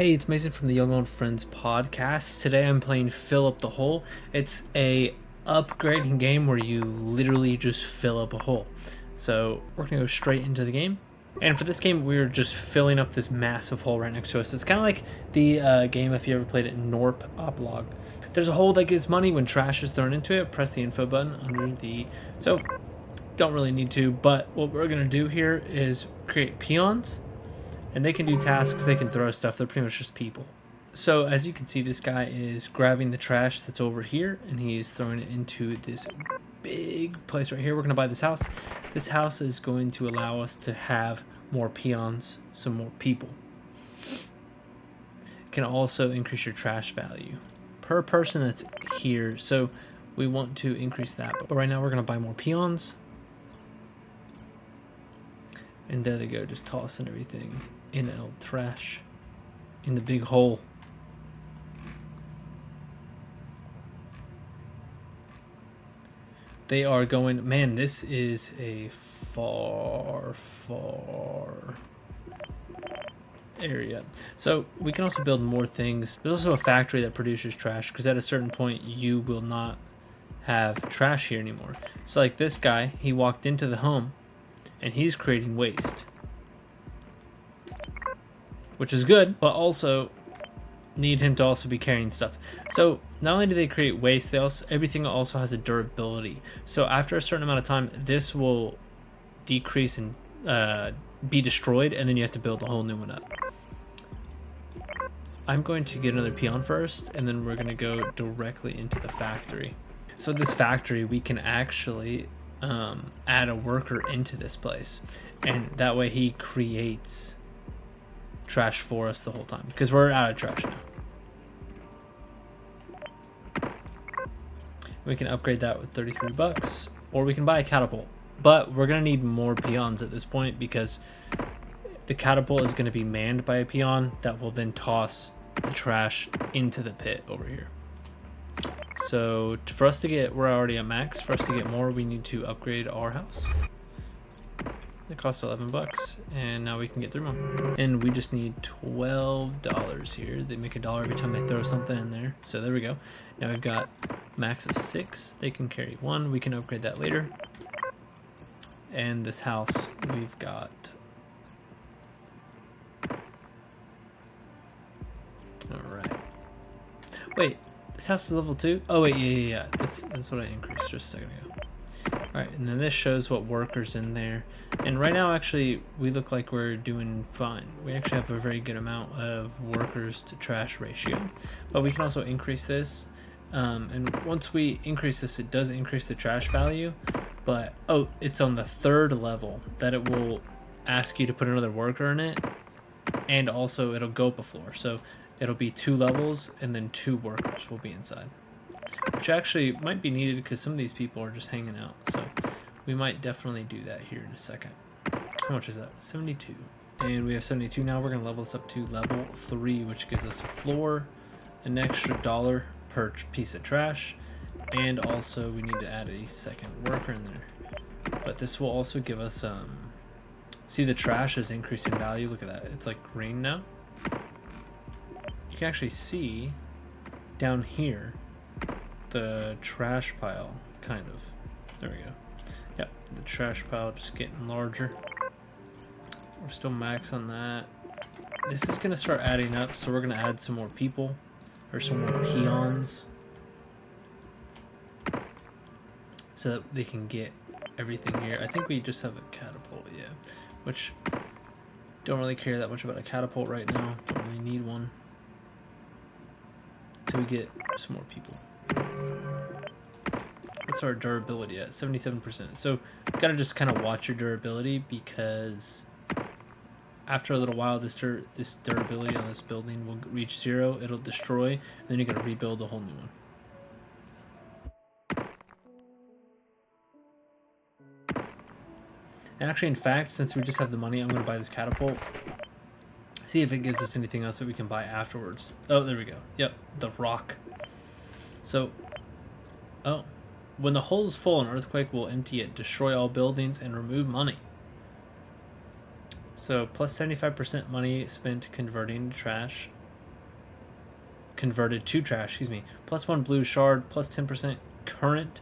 Hey, it's Mason from the Young Old Friends podcast. Today I'm playing Fill Up the Hole. It's a upgrading game where you literally just fill up a hole. So we're gonna go straight into the game. And for this game, we're just filling up this massive hole right next to us. It's kind of like the game if you ever played it, Norp Oplog. There's a hole that gives money when trash is thrown into it. Press the info button under the... So, don't really need to, but what we're gonna do here is create peons. And they can do tasks, they can throw stuff, they're pretty much just people. So as you can see, this guy is grabbing the trash that's over here and he's throwing it into this big place right here. We're gonna buy this house. This house is going to allow us to have more peons, some more people. It can also increase your trash value per person that's here. So we want to increase that. But right now we're gonna buy more peons. And there they go, just tossing everything in el trash in the big hole. They are going, man, this is a far area. So we can also build more things. There's also a factory that produces trash because at a certain point you will not have trash here anymore. So like this guy, he walked into the home and he's creating waste, which is good, but also need him to also be carrying stuff. So not only do they create waste, they also everything also has a durability. So after a certain amount of time, this will decrease and be destroyed, and then you have to build a whole new one up. I'm going to get another peon first, and then we're going to go directly into the factory. So this factory, we can actually add a worker into this place, and that way he creates trash for us the whole time because we're out of trash now. We can upgrade that with 33 bucks, or we can buy a catapult, but we're gonna need more peons at this point because the catapult is going to be manned by a peon that will then toss the trash into the pit over here. So for us to get, we're already at max. For us to get more, we need to upgrade our house. It costs 11 bucks, and now we can get through them. And we just need $12 here. They make $1 every time they throw something in there. So there we go. Now we've got max of 6. They can carry 1. We can upgrade that later. And this house, we've got... Alright. Wait, this house is level 2? Oh wait, yeah. That's what I increased just a second ago. Alright, and then this shows what workers in there. And right now, actually, we look like we're doing fine. We actually have a very good amount of workers to trash ratio. But we can also increase this. And once we increase this, it does increase the trash value. But, oh, it's on the 3rd level that it will ask you to put another worker in it. And also, it'll go up a floor. So it'll be 2 levels, and then 2 workers will be inside. Which actually might be needed because some of these people are just hanging out. So we might definitely do that here in a second. How much is that? 72. And we have 72 now. We're going to level this up to level 3, which gives us a floor, an extra $1 per piece of trash, and also we need to add a second worker in there. But this will also give us, see the trash is increasing value. Look at that. It's like green now. You can actually see down here the trash pile, kind of. There we go. Yep, the trash pile just getting larger. We're still max on that. This is going to start adding up, so we're going to add some more people, or some more peons, so that they can get everything here. I think we just have a catapult, yeah, which don't really care that much about a catapult right now. Don't really need one until we get some more people. What's our durability at? 77%. So gotta just kind of watch your durability, because after a little while this durability on this building will reach 0. It'll destroy, and then you gotta rebuild a whole new one. And actually, in fact, since we just have the money, I'm gonna buy this catapult. See if it gives us anything else that we can buy afterwards. Oh, there we go. Yep, the rock. So, oh, when the hole is full, an earthquake will empty it, destroy all buildings, and remove money. So plus 75% money spent converting to trash converted to trash, excuse me. Plus 1 blue shard, plus 10% current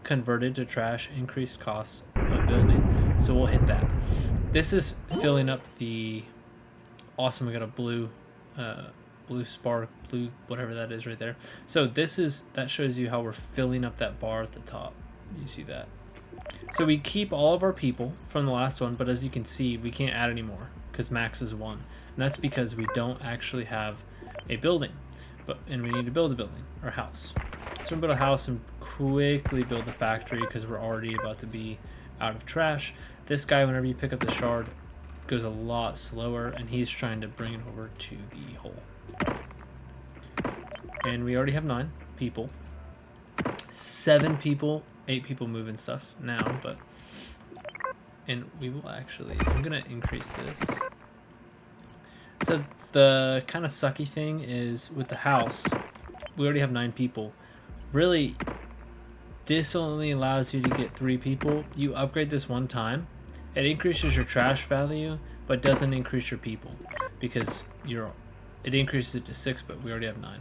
converted to trash, increased cost of building. So we'll hit that. This is filling up the, awesome, we got a blue spark, blue whatever that is right there. So that shows you how we're filling up that bar at the top. You see that? So we keep all of our people from the last one, but as you can see, we can't add any more because max is 1. And that's because we don't actually have a building, and we need to build a building or house. So we'll build a house and quickly build the factory because we're already about to be out of trash. This guy, whenever you pick up the shard, goes a lot slower, and he's trying to bring it over to the hole. And we already have 9 people. 7 people, 8 people moving stuff now, and we will actually, I'm gonna increase this. So the kind of sucky thing is with the house, we already have 9 people. Really, this only allows you to get 3 people. You upgrade this one time, it increases your trash value, but doesn't increase your people because it increases it to 6, but we already have 9.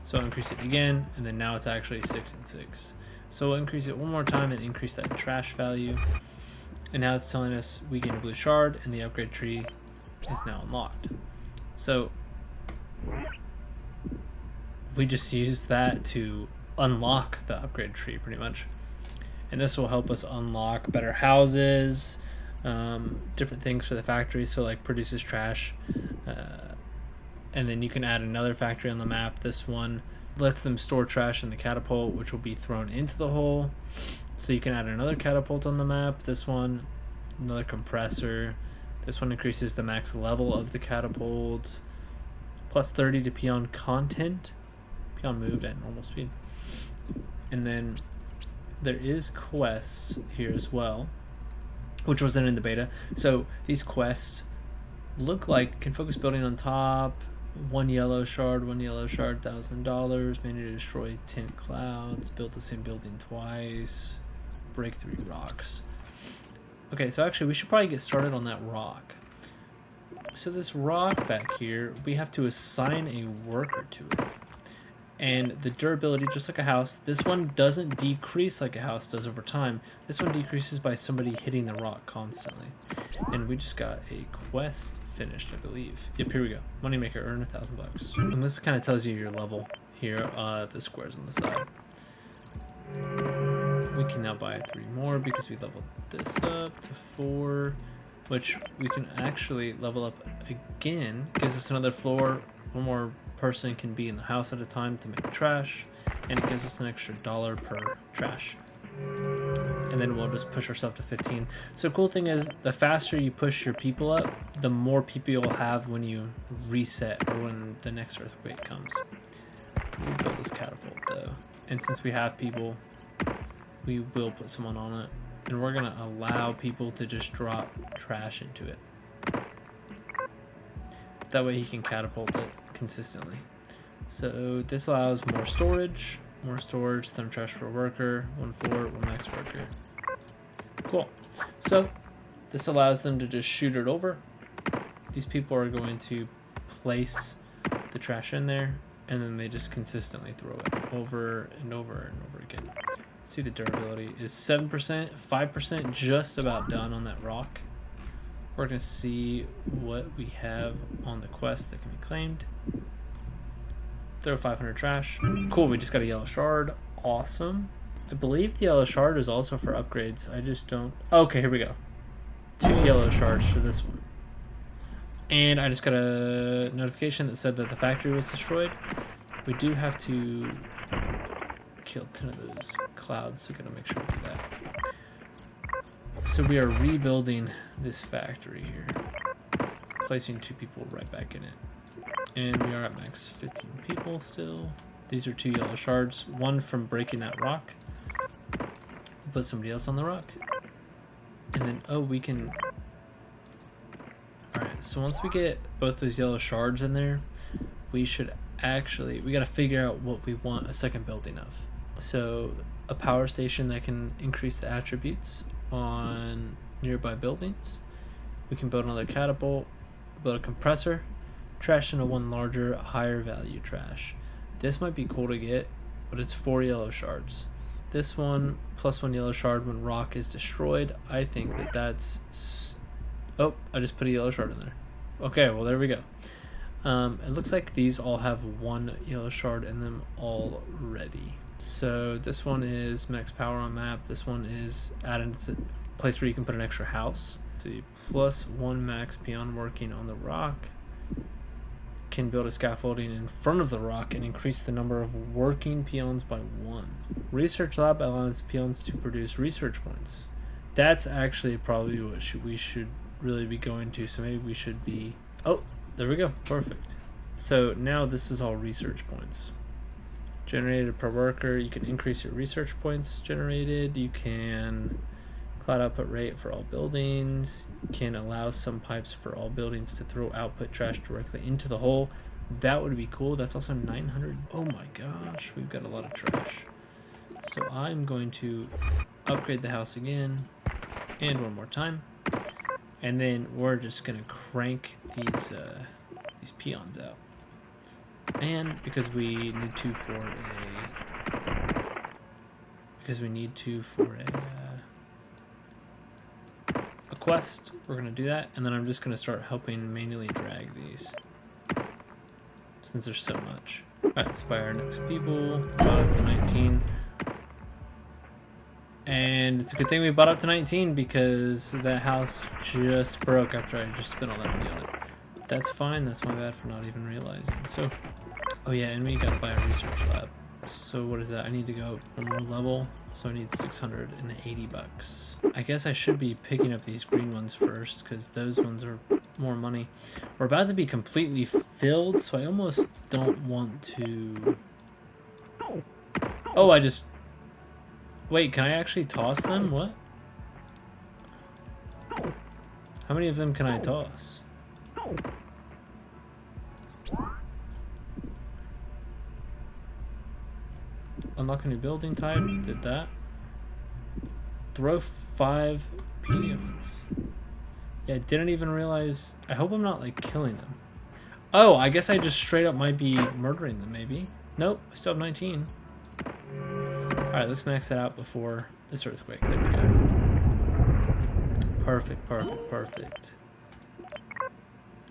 So I'll increase it again, and then now it's actually 6 and 6. So we'll increase it one more time and increase that trash value. And now it's telling us we gain a blue shard, and the upgrade tree is now unlocked. So we just use that to unlock the upgrade tree pretty much. And this will help us unlock better houses, different things for the factory, so like produces trash. And then you can add another factory on the map. This one lets them store trash in the catapult, which will be thrown into the hole. So you can add another catapult on the map. This one, another compressor. This one increases the max level of the catapult. Plus 30 to peon content. Peon moved at normal speed. And then there is quests here as well, which wasn't in the beta. So these quests look like can focus building on top, 1 yellow shard, $1,000, manage to destroy 10 clouds, build the same building twice, break 3 rocks. Okay, so actually we should probably get started on that rock. So this rock back here, we have to assign a worker to it. And the durability, just like a house, this one doesn't decrease like a house does over time. This one decreases by somebody hitting the rock constantly. And we just got a quest finished, I believe. Yep, here we go. Moneymaker, earn $1,000. And this kind of tells you your level here, the squares on the side. We can now buy 3 more because we leveled this up to 4, which we can actually level up again. Gives us another floor, 1 more person can be in the house at a time to make trash, and it gives us an extra $1 per trash. And then we'll just push ourselves to 15. So cool thing is, the faster you push your people up, the more people you'll have when you reset or when the next earthquake comes. We'll build this catapult though, and since we have people, we will put someone on it, and we're gonna allow people to just drop trash into it. That way he can catapult it consistently. So this allows more storage, thumb trash per worker, 1 fort, 1 max worker. Cool. So this allows them to just shoot it over. These people are going to place the trash in there, and then they just consistently throw it over and over and over again. Let's see, the durability is 7%, 5% just about done on that rock. We're going to see what we have on the quest that can be claimed. Throw 500 trash. Cool, we just got a yellow shard. Awesome. I believe the yellow shard is also for upgrades. I just don't... Okay, here we go. 2 yellow shards for this one. And I just got a notification that said that the factory was destroyed. We do have to kill 10 of those clouds, so we gotta make sure we do that. So we are rebuilding this factory here, placing 2 people right back in it. And we are at max 15 people still. These are 2 yellow shards, 1 from breaking that rock. We'll put somebody else on the rock. And then, oh, we can... Alright, so once we get both those yellow shards in there, we should actually... We gotta figure out what we want a second building of. So, a power station that can increase the attributes on nearby buildings. We can build another catapult, build a compressor, trash into one larger, higher value trash. This might be cool to get, but it's 4 yellow shards. This one, plus 1 yellow shard when rock is destroyed. I think that that's... Oh, I just put a yellow shard in there. Okay, well, there we go. It looks like these all have 1 yellow shard in them already. So this one is max power on map. This one is added to a place where you can put an extra house. Let's see, plus 1 max peon working on the rock. Can build a scaffolding in front of the rock and increase the number of working peons by 1. Research lab allows peons to produce research points. That's actually probably what we should really be going to. So maybe we should be... Oh, there we go. Perfect. So now this is all research points. Generated per worker. You can increase your research points generated. You can cloud output rate for all buildings. You can allow some pipes for all buildings to throw output trash directly into the hole. That would be cool. That's also 900. Oh my gosh, we've got a lot of trash. So I'm going to upgrade the house again and one more time. And then we're just gonna crank these peons out. And because we need to for a quest, we're gonna do that, and then I'm just gonna start helping manually drag these since there's so much. Alright, let's buy our next people. Bought up to 19. And it's a good thing we bought up to 19 because that house just broke after I just spent all that money on it. That's fine, that's my bad for not even realizing. So, oh yeah, and we gotta buy a research lab. So what is that? I need to go one more level, so I need 680 bucks. I guess I should be picking up these green ones first because those ones are more money. We're about to be completely filled, so I almost don't want to... Oh, I just... Wait, can I actually toss them? What? How many of them can I toss? Unlock a new building type. Did that. Throw 5 peons. Yeah, I didn't even realize. I hope I'm not like killing them. Oh, I guess I just straight up might be murdering them maybe. Nope, I still have 19. Alright, let's max that out before this earthquake. There we go. Perfect, perfect, perfect.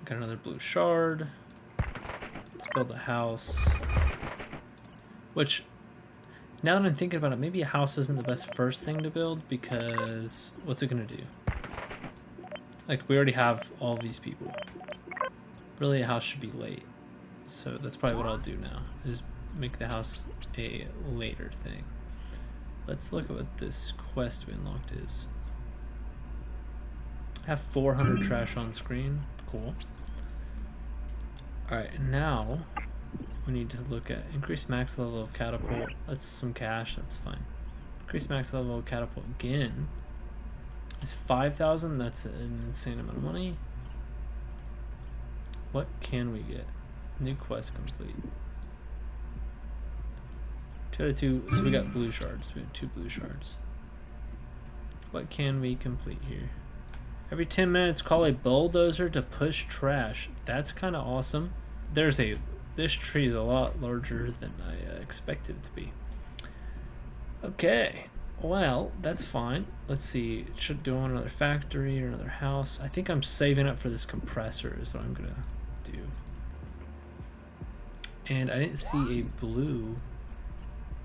Got another blue shard. Let's build a house. Which, now that I'm thinking about it, maybe a house isn't the best first thing to build because what's it gonna do? Like, we already have all these people. Really, a house should be late. So that's probably what I'll do now, is make the house a later thing. Let's look at what this quest we unlocked is. Have 400 trash on screen. Cool. Alright, now we need to look at increase max level of catapult. That's some cash, that's fine. Increase max level of catapult again. Is 5,000? That's an insane amount of money. What can we get? New quest complete. 2 out of 2. So we got blue shards. We have 2 blue shards. What can we complete here? Every 10 minutes, call a bulldozer to push trash. That's kind of awesome. This tree is a lot larger than I expected it to be. Okay. Well, that's fine. Let's see. Should do another factory or another house. I think I'm saving up for this compressor is what I'm gonna do. And I didn't see a blue.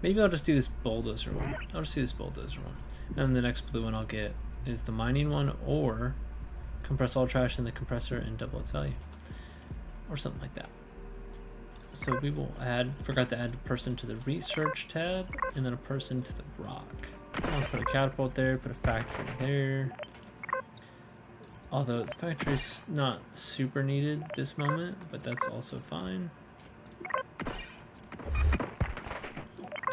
Maybe I'll just do this bulldozer one. I'll just do this bulldozer one. And the next blue one I'll get is the mining one, or compress all trash in the compressor and double its value. Or something like that. So we will forgot to add a person to the research tab, and then a person to the rock. I'll put a catapult there, put a factory there. Although the factory is not super needed this moment, but that's also fine.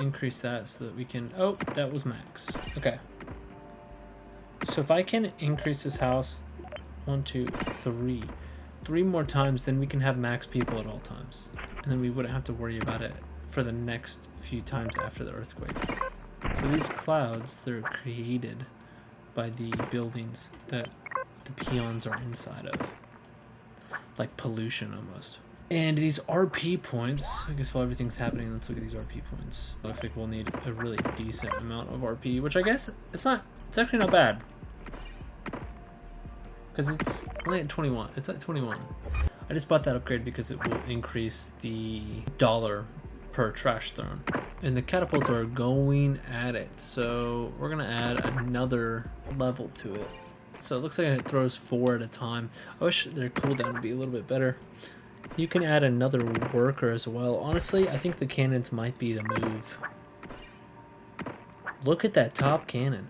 Increase that so that we can, oh, that was max. Okay. So if I can increase this house 1, 2, 3 more times, then we can have max people at all times. And then we wouldn't have to worry about it for the next few times after the earthquake. So these clouds, they're created by the buildings that the peons are inside of. like pollution almost. And these RP points, I guess while everything's happening, let's look at these RP points. It looks like we'll need a really decent amount of RP, which I guess it's actually not bad. Because it's only at 21. It's at 21. I just bought that upgrade because it will increase the dollar per trash thrown. And the catapults are going at it. So we're going to add another level to it. So it looks like it throws 4 at a time. I wish their cooldown would be a little bit better. You can add another worker as well. Honestly, I think the cannons might be the move. Look at that top cannon.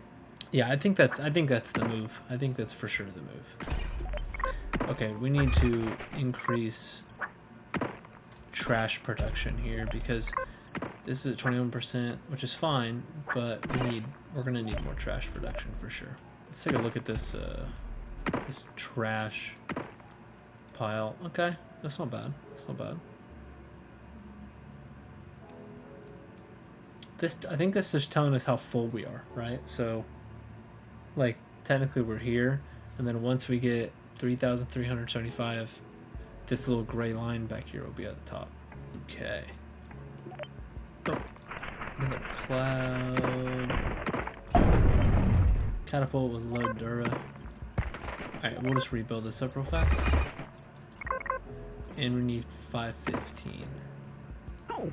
Yeah, I think that's the move. I think that's for sure the move. Okay, we need to increase trash production here because this is at 21%, which is fine, but we're gonna need more trash production for sure. Let's take a look at this this trash pile. Okay, that's not bad. That's not bad. I think this is telling us how full we are, right? So, like, technically we're here, and then once we get 3,375, this little gray line back here will be at the top. Okay. Oh, another cloud. Catapult with low dura. Alright, we'll just rebuild this up real fast. And we need 515. Oh,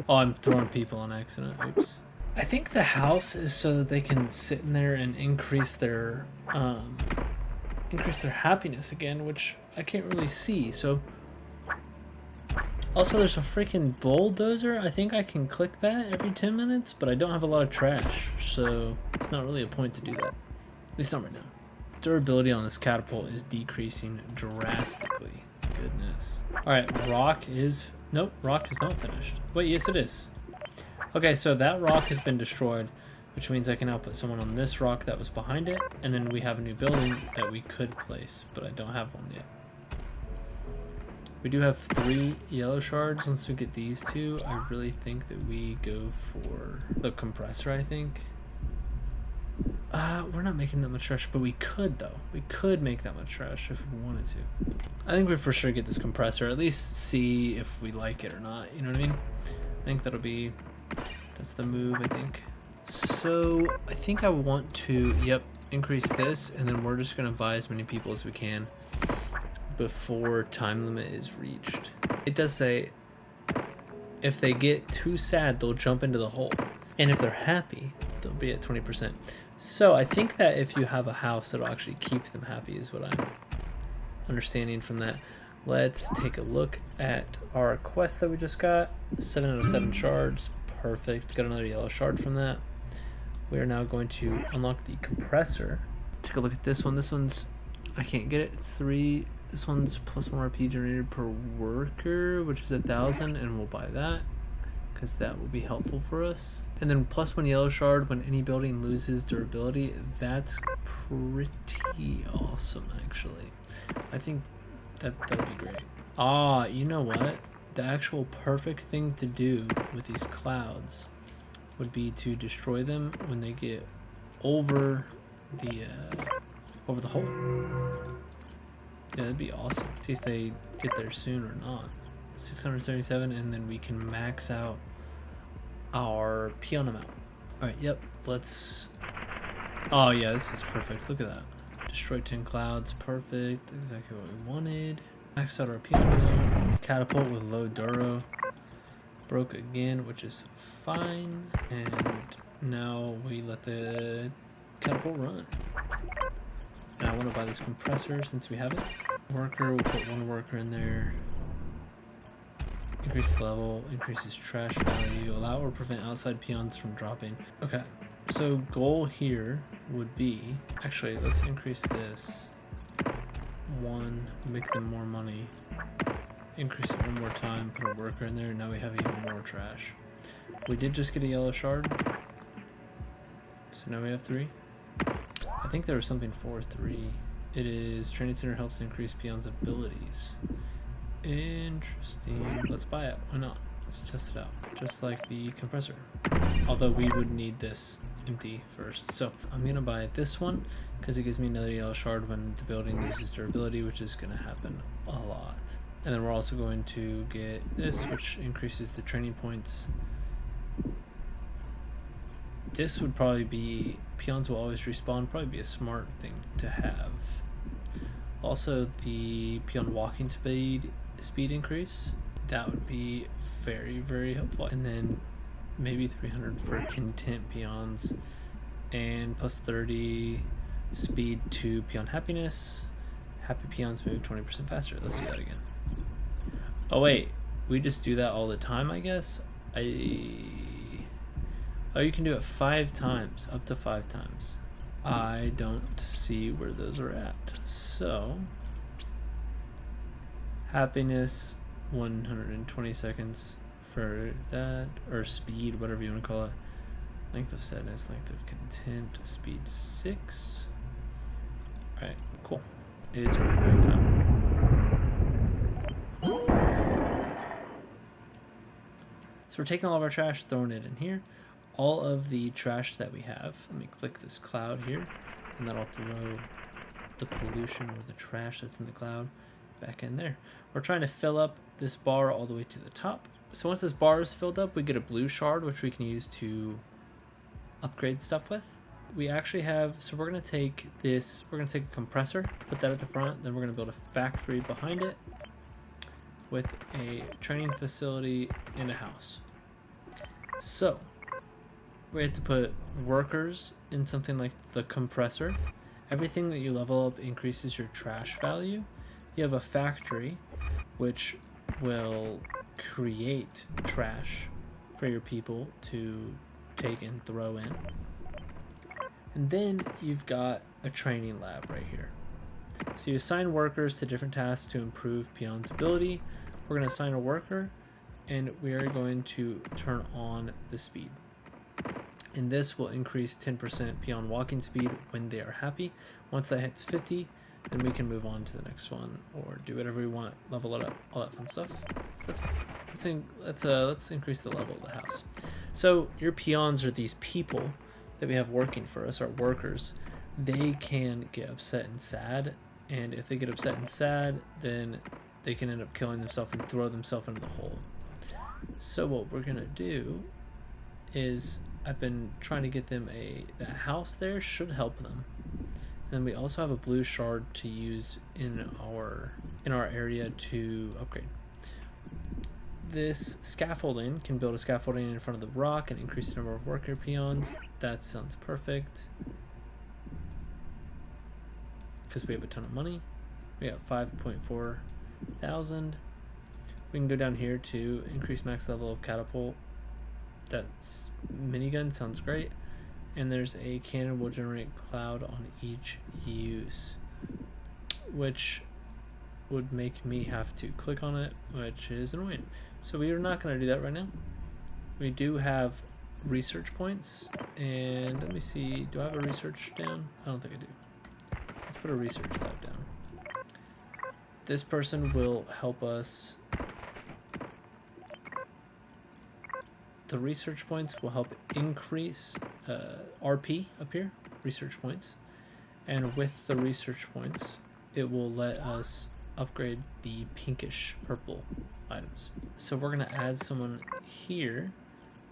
I'm throwing people on accident. Oops. I think the house is so that they can sit in there and increase their happiness again, which I can't really see. So also there's a freaking bulldozer. I think I can click that every 10 minutes, but I don't have a lot of trash, so it's not really a point to do that. At least not right now. Durability on this catapult is decreasing drastically. Goodness. Alright, rock is not finished. Wait, yes it is. Okay, so that rock has been destroyed, which means I can now put someone on this rock that was behind it, and then we have a new building that we could place, but I don't have one yet. We do have 3 yellow shards. Once we get these 2, I really think that we go for the compressor, I think. We're not making that much trash, but we could though. We could make that much trash if we wanted to. I think we for sure get this compressor, at least see if we like it or not, you know what I mean? I think that's the move, I think. So I think I want to, increase this, and then we're just gonna buy as many people as we can before time limit is reached. It does say if they get too sad, they'll jump into the hole. And if they're happy, they'll be at 20%. So I think that if you have a house, that'll actually keep them happy is what I'm understanding from that. Let's take a look at our quest that we just got. 7 out of 7 shards. Perfect. Got another yellow shard from that. We are now going to unlock the compressor. Take a look at this one. This one's, I can't get it. It's 3. This one's +1 RP generated per worker, which is 1,000, and we'll buy that because that will be helpful for us. And then +1 yellow shard when any building loses durability. That's pretty awesome, actually. I think that'd be great. Ah, you know what? The actual perfect thing to do with these clouds would be to destroy them when they get over the hole. Yeah, that'd be awesome. See if they get there soon or not. 677, and then we can max out our peon amount. Alright, yep, let's... Oh yeah, this is perfect. Look at that. Destroy 10 clouds. Perfect. Exactly what we wanted. Max out our peon amount. Catapult with low duro. Broke again, which is fine. And now we let the catapult run. Now I want to buy this compressor since we have it. Worker, we'll put 1 worker in there. Increase the level, increases trash value, allow or prevent outside peons from dropping. Okay, so goal here would be, actually let's increase this 1, make them more money. Increase it 1 more time, put a worker in there, and now we have even more trash. We did just get a yellow shard, so now we have 3. I think there was something for 3. It is training center helps increase peons' abilities. Interesting. Let's buy it. Why not? Let's test it out. Just like the compressor. Although we would need this empty first. So I'm gonna buy this one because it gives me another yellow shard when the building loses durability, which is gonna happen a lot. And then we're also going to get this, which increases the training points. This would probably be, peons will always respawn, probably be a smart thing to have. Also the peon walking speed increase, that would be very, very helpful. And then maybe 300 for content peons, and plus 30 speed to peon happiness. Happy peons move 20% faster. Let's do that again. Oh wait, we just do that all the time, I guess? Oh, you can do it 5 times, up to 5 times. I don't see where those are at. So, happiness, 120 seconds for that, or speed, whatever you want to call it. Length of sadness, length of content, speed 6. Alright, cool. It's earthquake time. So we're taking all of our trash, throwing it in here. All of the trash that we have, let me click this cloud here, and that'll throw the pollution or the trash that's in the cloud back in there. We're trying to fill up this bar all the way to the top. So once this bar is filled up, we get a blue shard, which we can use to upgrade stuff with. We actually have, so we're gonna take this, we're gonna take a compressor, put that at the front, then we're gonna build a factory behind it with a training facility and a house. So we have to put workers in something like the compressor. Everything that you level up increases your trash value. You have a factory, which will create trash for your people to take and throw in. And then you've got a training lab right here. So you assign workers to different tasks to improve peon's ability. We're going to assign a worker, and we are going to turn on the speed. And this will increase 10% peon walking speed when they are happy. Once that hits 50, then we can move on to the next one or do whatever we want, level it up, all that fun stuff. Let's increase the level of the house. So your peons are these people that we have working for us, our workers. They can get upset and sad, and if they get upset and sad, then they can end up killing themselves and throw themselves into the hole. So what we're gonna do is, I've been trying to get them that house there should help them. And we also have a blue shard to use in our area to upgrade. This scaffolding can build a scaffolding in front of the rock and increase the number of worker peons. That sounds perfect. Because we have a ton of money. We got 5.4 thousand. We can go down here to increase max level of catapult. That's minigun, sounds great. And there's a cannon will generate cloud on each use, which would make me have to click on it, which is annoying. So we are not going to do that right now. We do have research points, and let me see, do I have a research down? I don't think I do. Let's put a research lab down. This person will help us. The research points will help increase RP up here, research points. And with the research points, it will let us upgrade the pinkish purple items. So we're gonna add someone here,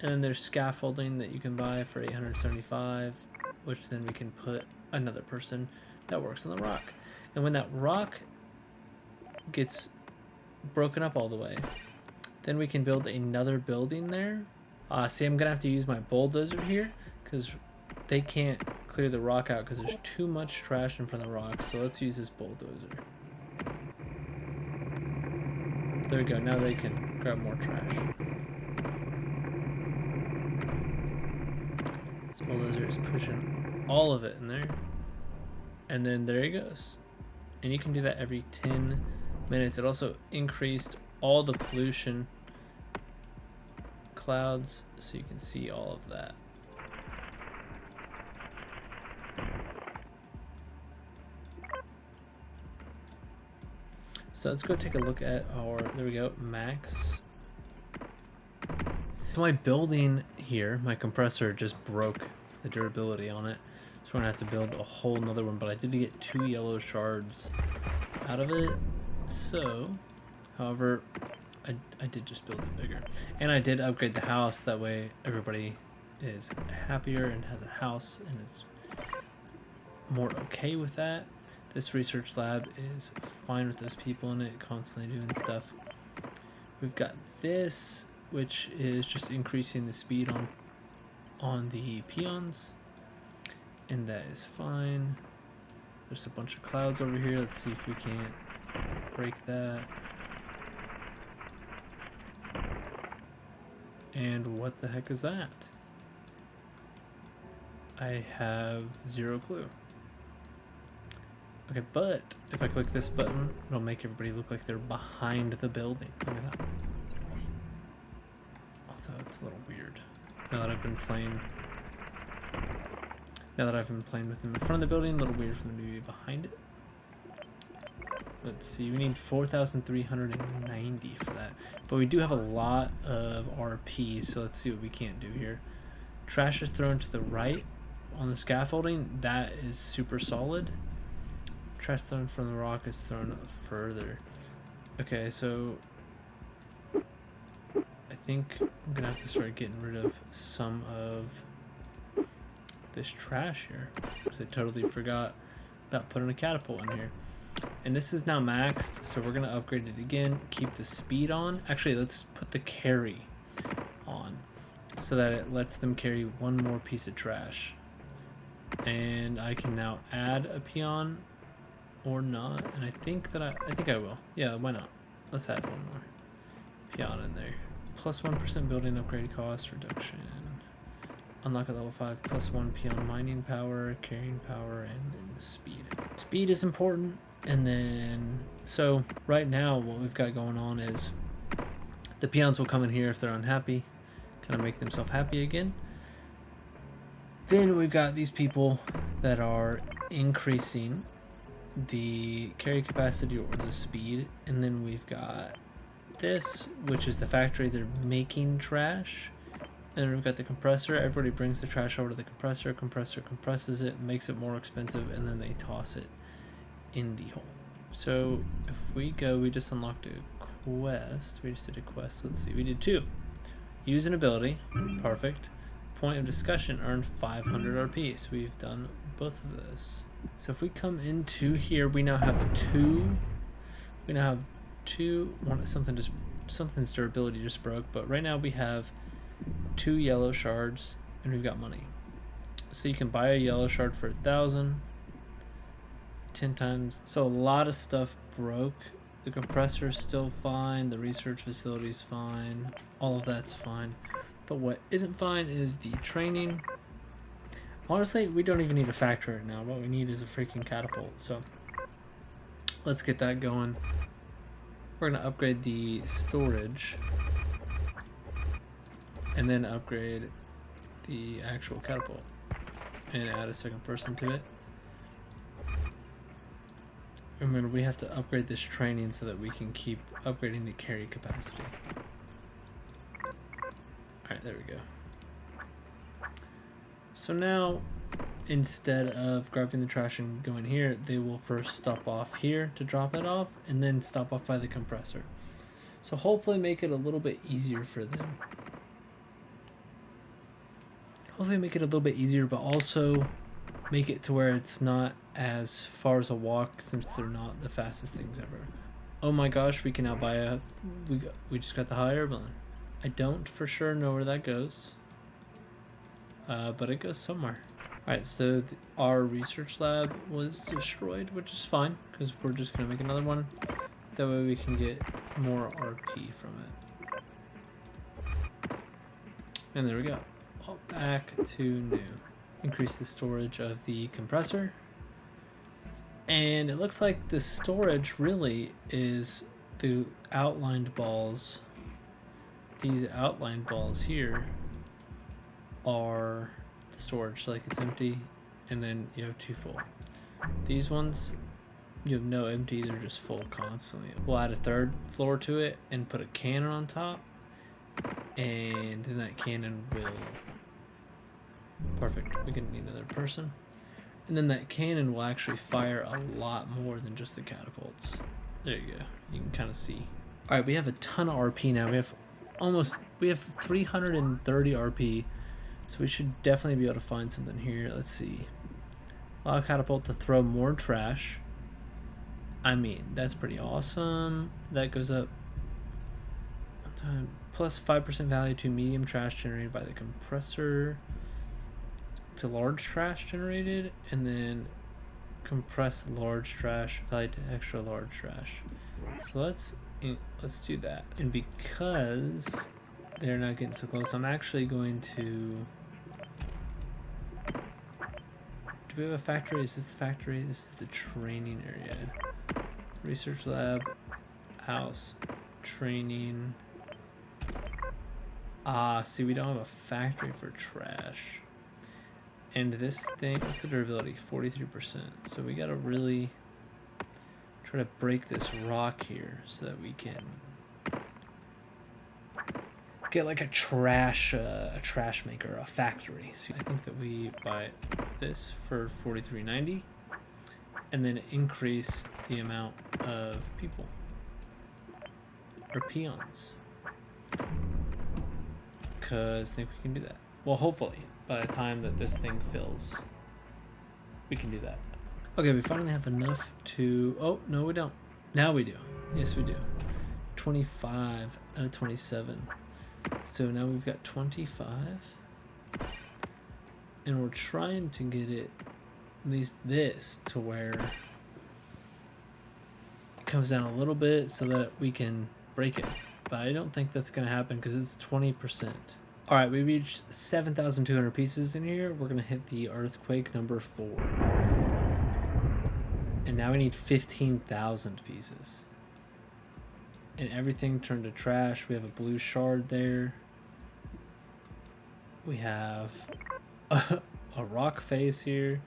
and then there's scaffolding that you can buy for 875, which then we can put another person that works on the rock. And when that rock gets broken up all the way, then we can build another building there. See, I'm gonna have to use my bulldozer here because they can't clear the rock out because there's too much trash in front of the rock. So let's use this bulldozer. There we go. Now they can grab more trash. This bulldozer is pushing all of it in there. And then there he goes. And you can do that every 10 minutes. It also increased all the pollution clouds, so you can see all of that. So let's go take a look at our, there we go, max. So my building here, my compressor just broke the durability on it. So we're gonna have to build a whole nother one, but I did get 2 yellow shards out of it. So, however, I did just build it bigger. And I did upgrade the house, that way everybody is happier and has a house and is more okay with that. This research lab is fine with those people in it, constantly doing stuff. We've got this, which is just increasing the speed on the peons, and that is fine. There's a bunch of clouds over here. Let's see if we can't break that. And what the heck is that? I have 0 clue. Okay, but if I click this button, it'll make everybody look like they're behind the building. Look at that. Although it's a little weird. Now that I've been playing with them in front of the building, a little weird for them to be behind it. Let's see, we need 4,390 for that. But we do have a lot of RP, so let's see what we can't do here. Trash is thrown to the right on the scaffolding. That is super solid. Trash thrown from the rock is thrown further. Okay, so I think I'm gonna have to start getting rid of some of this trash here, because I totally forgot about putting a catapult in here. And this is now maxed, so we're gonna upgrade it again, keep the speed on. Actually, let's put the carry on so that it lets them carry 1 more piece of trash. And I can now add a peon or not, and I think I will. Yeah, why not? Let's add 1 more peon in there. Plus 1% building upgrade cost reduction. Unlock at level 5, plus 1 peon mining power, carrying power, and then speed. Speed is important, and then, so right now what we've got going on is the peons will come in here if they're unhappy, kind of make themselves happy again. Then we've got these people that are increasing the carry capacity or the speed, and then we've got this, which is the factory. They're making trash. And then we've got the compressor. Everybody brings the trash over to the compressor. Compressor compresses it, makes it more expensive, and then they toss it in the hole. So if we go, we just unlocked a quest. We just did a quest. Let's see, we did 2. Use an ability. Perfect. Point of discussion, earn 500 RP. So we've done both of those. So if we come into here, we now have 2. We now have 2. Something's durability just broke, but right now we have 2 yellow shards, and we've got money. So you can buy a yellow shard for 1,000, 10 times. So a lot of stuff broke. The compressor is still fine. The research facility is fine. All of that's fine. But what isn't fine is the training. Honestly, we don't even need a factory right now. What we need is a freaking catapult. So let's get that going. We're gonna upgrade the storage, and then upgrade the actual catapult and add a second person to it. And then we have to upgrade this training so that we can keep upgrading the carry capacity. Alright, there we go. So now, instead of grabbing the trash and going here, they will first stop off here to drop it off, and then stop off by the compressor. So hopefully make it a little bit easier for them. Hopefully make it a little bit easier, but also make it to where it's not as far as a walk, since they're not the fastest things ever. Oh my gosh, we can now buy a... We just got the high air balloon. I don't for sure know where that goes. But it goes somewhere. Alright, so our research lab was destroyed, which is fine, because we're just going to make another one. That way we can get more RP from it. And there we go. All back to new. Increase the storage of the compressor. And it looks like the storage really is the outlined balls. These outlined balls here are the storage. So like it's empty, and then you have 2 full. These ones, you have no empty, they're just full constantly. We'll add a 3rd floor to it and put a cannon on top, and then that cannon will Perfect. We can need another person. And then that cannon will actually fire a lot more than just the catapults. There you go. You can kind of see. All right, we have a ton of RP now. We have 330 RP. So we should definitely be able to find something here. Let's see. Allow catapult to throw more trash. I mean, that's pretty awesome. That goes up time plus 5% value to medium trash generated by the compressor to large trash generated, and then compress large trash value to extra large trash. So let's do that. And because they're not getting so close, I'm actually going to... Do we have a factory? Is this the factory? This is the training area. Research lab, house, training. Ah, see, we don't have a factory for trash. And this thing, what's the durability? 43%. So we gotta really try to break this rock here so that we can get like a trash maker, a factory. So I think that we buy this for 43.90 and then increase the amount of people or peons, because I think we can do that. Well, hopefully by the time that this thing fills, we can do that. Okay, we finally have enough to... Oh, no, we don't. Now we do. Yes, we do. 25 out of 27. So now we've got 25. And we're trying to get it, at least this, to where it comes down a little bit so that we can break it. But I don't think that's going to happen because it's 20%. All right, we reached 7,200 pieces in here. We're going to hit the earthquake number 4. And now we need 15,000 pieces. And everything turned to trash. We have a blue shard there. We have a rock face here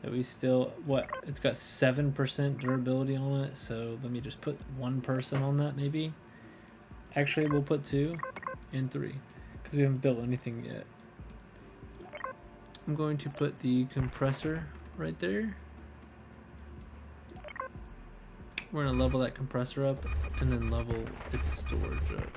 that we still... What? It's got 7% durability on it. So let me just put one person on that maybe. Actually, we'll put 2 and 3. Because we haven't built anything yet. I'm going to put the compressor right there. We're going to level that compressor up and then level its storage up.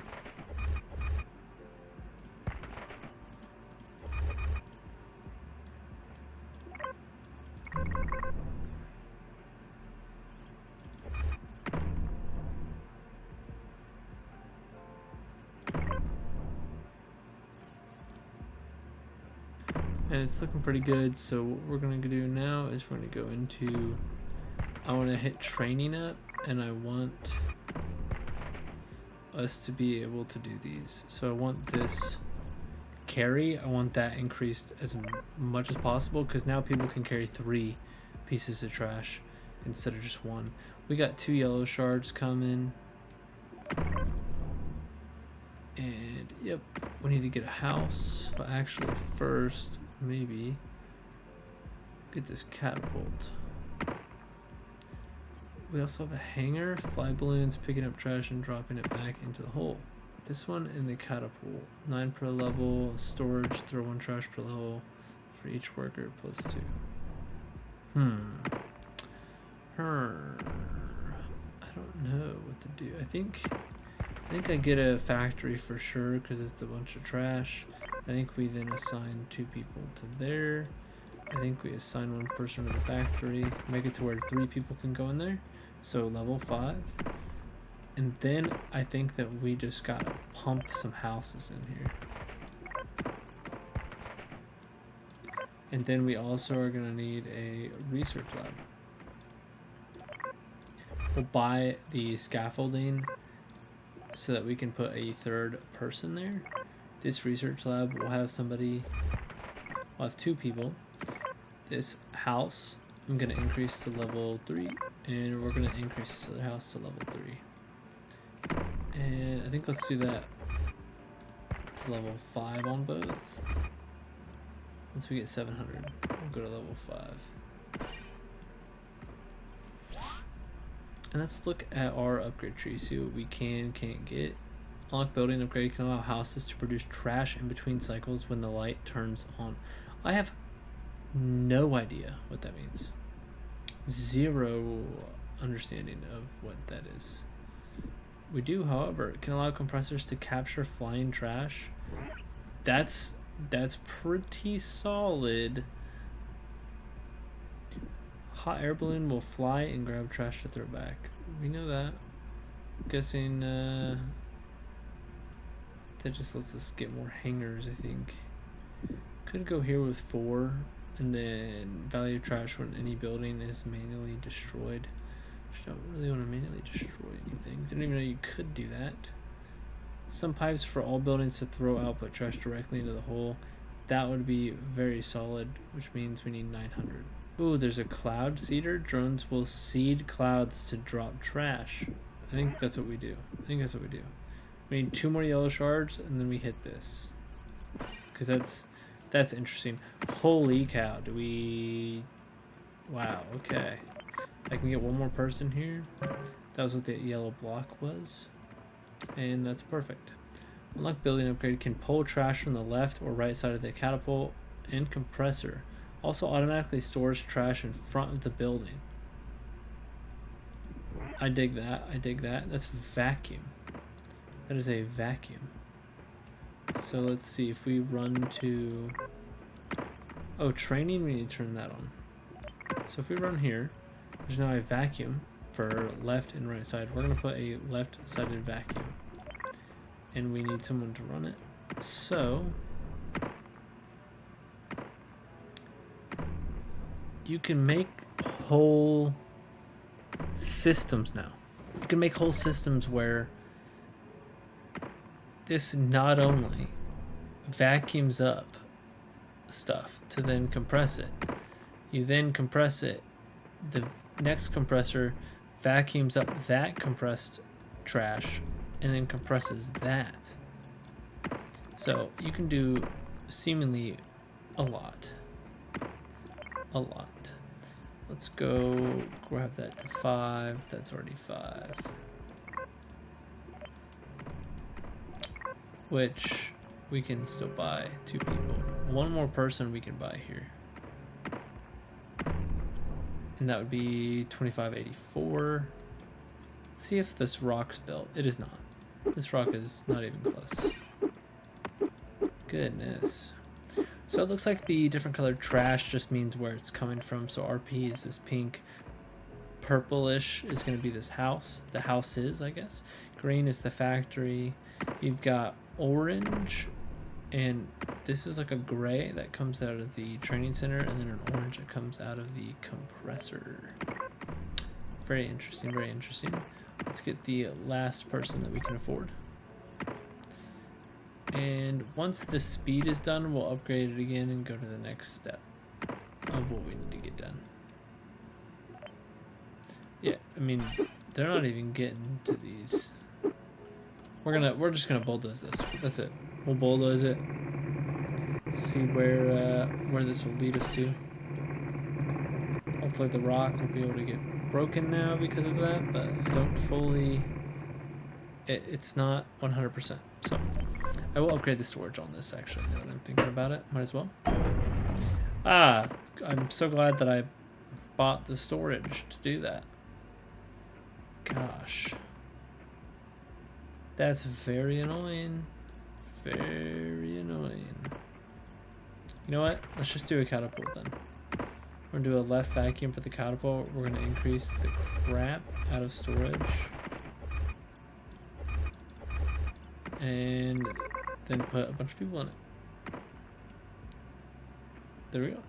And it's looking pretty good, so what we're going to do now is we're going to go into... I want to hit training up, and I want us to be able to do these. So I want this carry, I want that increased as much as possible, because now people can carry 3 pieces of trash instead of just 1. We got 2 yellow shards coming. And yep, we need to get a house. But actually first, maybe get this catapult. We also have a hanger, fly balloons, picking up trash and dropping it back into the hole. This one and the catapult. 9 per level, storage, throw 1 trash per level for each worker plus 2. I don't know what to do. I think I get a factory for sure because it's a bunch of trash. I think we then assign 2 people to there. I think we assign 1 person to the factory. Make it to where 3 people can go in there. So level 5. And then I think that we just gotta pump some houses in here. And then we also are gonna need a research lab. We'll buy the scaffolding so that we can put a 3rd person there. This research lab will have somebody, we'll have 2 people. This house I'm gonna increase to level 3, and we're gonna increase this other house to level 3. And I think let's do that to level 5 on both. Once we get 700, we'll go to level 5. And let's look at our upgrade tree, see what we can't get. Unlock building upgrade can allow houses to produce trash in between cycles when the light turns on. I have no idea what that means. Zero understanding of what that is. We do, however, can allow compressors to capture flying trash. That's pretty solid. Hot air balloon will fly and grab trash to throw back. We know that. I'm guessing that just lets us get more hangers, I think. Could go here with 4, and then value trash when any building is manually destroyed. Just don't really want to manually destroy anything. Didn't even know you could do that. Some pipes for all buildings to throw output trash directly into the hole. That would be very solid, which means we need 900. Ooh, there's a cloud seeder. Drones will seed clouds to drop trash. I think that's what we do. We need 2 more yellow shards, and then we hit this. Because that's interesting. Holy cow, do we... Wow, okay. I can get 1 more person here. That was what the yellow block was. And that's perfect. Unlock building upgrade can pull trash from the left or right side of the catapult and compressor. Also automatically stores trash in front of the building. I dig that. That's vacuum. That is a vacuum. So let's see if we run to... Oh, training, we need to turn that on. So if we run here, there's now a vacuum for left and right side. We're going to put a left-sided vacuum. And we need someone to run it. So... you can make whole systems now. You can make whole systems where this not only vacuums up stuff to then compress it, you then compress it, the next compressor vacuums up that compressed trash and then compresses that. So you can do seemingly a lot. Let's go grab that to 5. That's already 5. Which we can still buy 2 people. 1 more person we can buy here. And that would be 2584. Let's see if this rock's built. It is not. This rock is not even close. Goodness. So it looks like the different colored trash just means where it's coming from. So RP is this pink. Purplish is going to be this house. The house is, I guess. Green is the factory. You've got orange. And this is like a gray that comes out of the training center. And then an orange that comes out of the compressor. Very interesting, very interesting. Let's get the last person that we can afford. And once the speed is done, we'll upgrade it again and go to the next step of what we need to get done. Yeah, I mean, they're not even getting to these. We're just gonna bulldoze this. That's it. We'll bulldoze it. See where this will lead us to. Hopefully the rock will be able to get broken now because of that, but I don't fully. It's not 100%. So. I will upgrade the storage on this, actually, now that I'm thinking about it. Might as well. Ah, I'm so glad that I bought the storage to do that. Gosh. That's very annoying. Very annoying. You know what? Let's just do a catapult then. We're going to do a left vacuum for the catapult. We're going to increase the crap out of storage. And then put a bunch of people in it. There we go.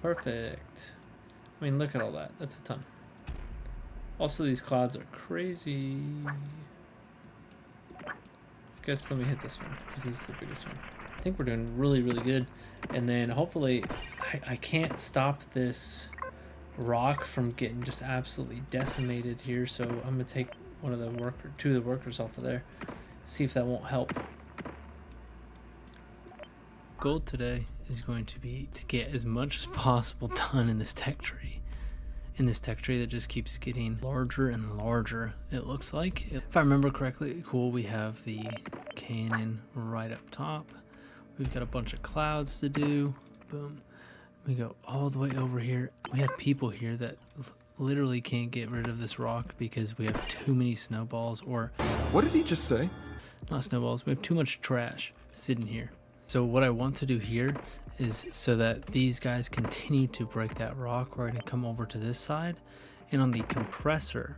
Perfect. I mean, look at all that. That's a ton. Also, these clouds are crazy. I guess let me hit this one, because this is the biggest one. I think we're doing really, really good. And then hopefully, I can't stop this rock from getting just absolutely decimated here. So I'm going to take 2 of the workers off of there. See if that won't help. Goal today is going to be to get as much as possible done in this tech tree. In this tech tree that just keeps getting larger and larger, it looks like. If I remember correctly, cool, we have the cannon right up top. We've got a bunch of clouds to do. Boom. We go all the way over here. We have people here that literally can't get rid of this rock because we have too many snowballs, or What did he just say? not snowballs, we have too much trash sitting here. So what I want to do here is so that these guys continue to break that rock, we're going to come over to this side, and on the compressor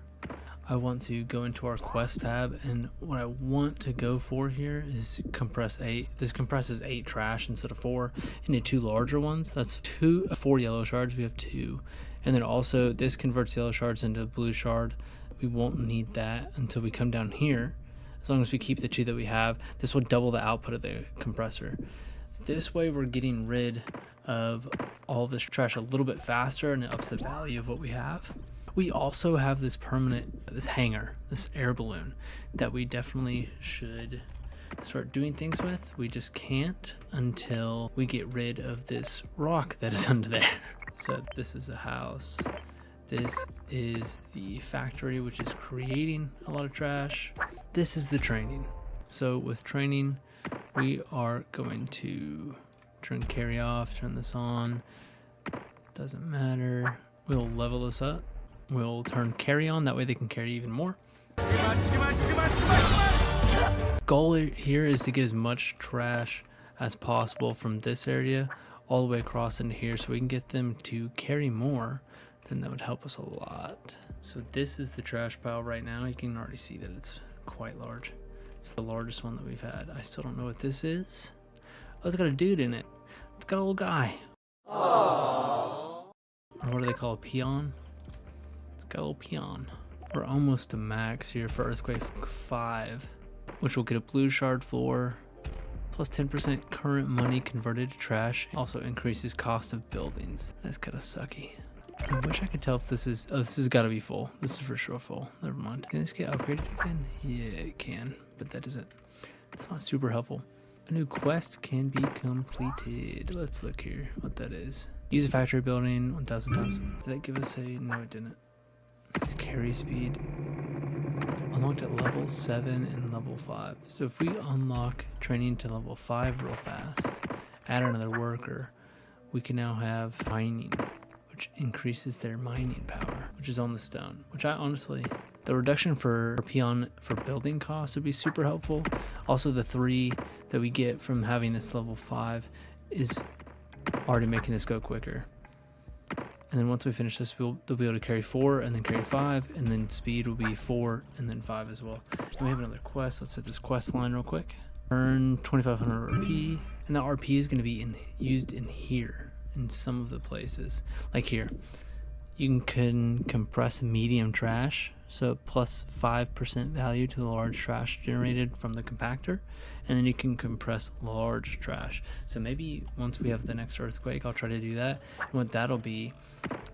I want to go into our quest tab, and what I want to go for here is compress 8. This compresses 8 trash instead of 4 into 2 larger ones. That's 4 yellow shards. We have 2. And then also this converts yellow shards into a blue shard. We won't need that until we come down here. As long as we keep the 2 that we have, this will double the output of the compressor. This way we're getting rid of all this trash a little bit faster, and it ups the value of what we have. We also have this this hanger, this air balloon, that we definitely should start doing things with. We just can't until we get rid of this rock that is under there. So this is a house. This is the factory, which is creating a lot of trash. This is the training. So with training, we are going to turn carry off, turn this on. Doesn't matter. We'll level this up. We'll turn carry on, that way they can carry even more. Goal here is to get as much trash as possible from this area all the way across into here, so we can get them to carry more. Then that would help us a lot. So this is the trash pile right now. You can already see that it's quite large. It's the largest one that we've had. I still don't know what this is. Oh, it's got a dude in it. It's got a little guy. Aww. Or what do they call a peon? Got a little peon. We're almost to max here for Earthquake 5, which will get a blue shard for, plus 10% current money converted to trash. Also increases cost of buildings. That's kind of sucky. I wish I could tell if this is, oh, this has got to be full. This is for sure full. Never mind. Can this get upgraded again? Yeah, it can, but that isn't. It's not super helpful. A new quest can be completed. Let's look here what that is. Use a factory building 1,000 times. Did that give us a, no it didn't. It's carry speed unlocked at level 7 and level 5. So if we unlock training to level 5 real fast, add another worker, we can now have mining, which increases their mining power, which is on the stone, which I honestly, the reduction for peon for building costs would be super helpful. Also the 3 that we get from having this level 5 is already making this go quicker. And then once we finish this, they'll be able to carry 4 and then carry 5, and then speed will be 4 and then 5 as well. And we have another quest. Let's hit this quest line real quick. Earn 2,500 RP, and the RP is going to be used in here in some of the places. Like here, you can compress medium trash, so plus 5% value to the large trash generated from the compactor, and then you can compress large trash. So maybe once we have the next earthquake, I'll try to do that. And what that'll be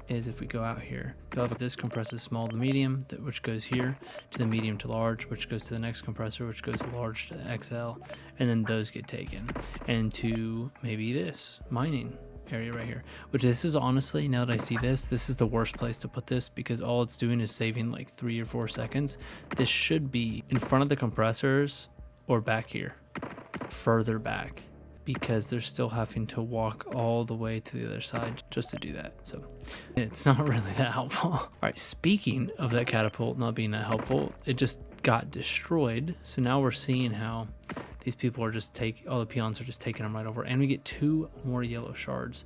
is if we go out here, you'll have this compresses small to medium, which goes here to the medium to large, which goes to the next compressor, which goes large to XL, and then those get taken. And to maybe this mining area right here, which this is honestly, now that I see this is the worst place to put this, because all it's doing is saving like 3 or 4 seconds. This should be in front of the compressors or back here, further back, because they're still having to walk all the way to the other side just to do that. So it's not really that helpful. All right, speaking of that catapult not being that helpful, it just got destroyed. So now we're seeing how these people are just all the peons are just taking them right over, and we get 2 more yellow shards,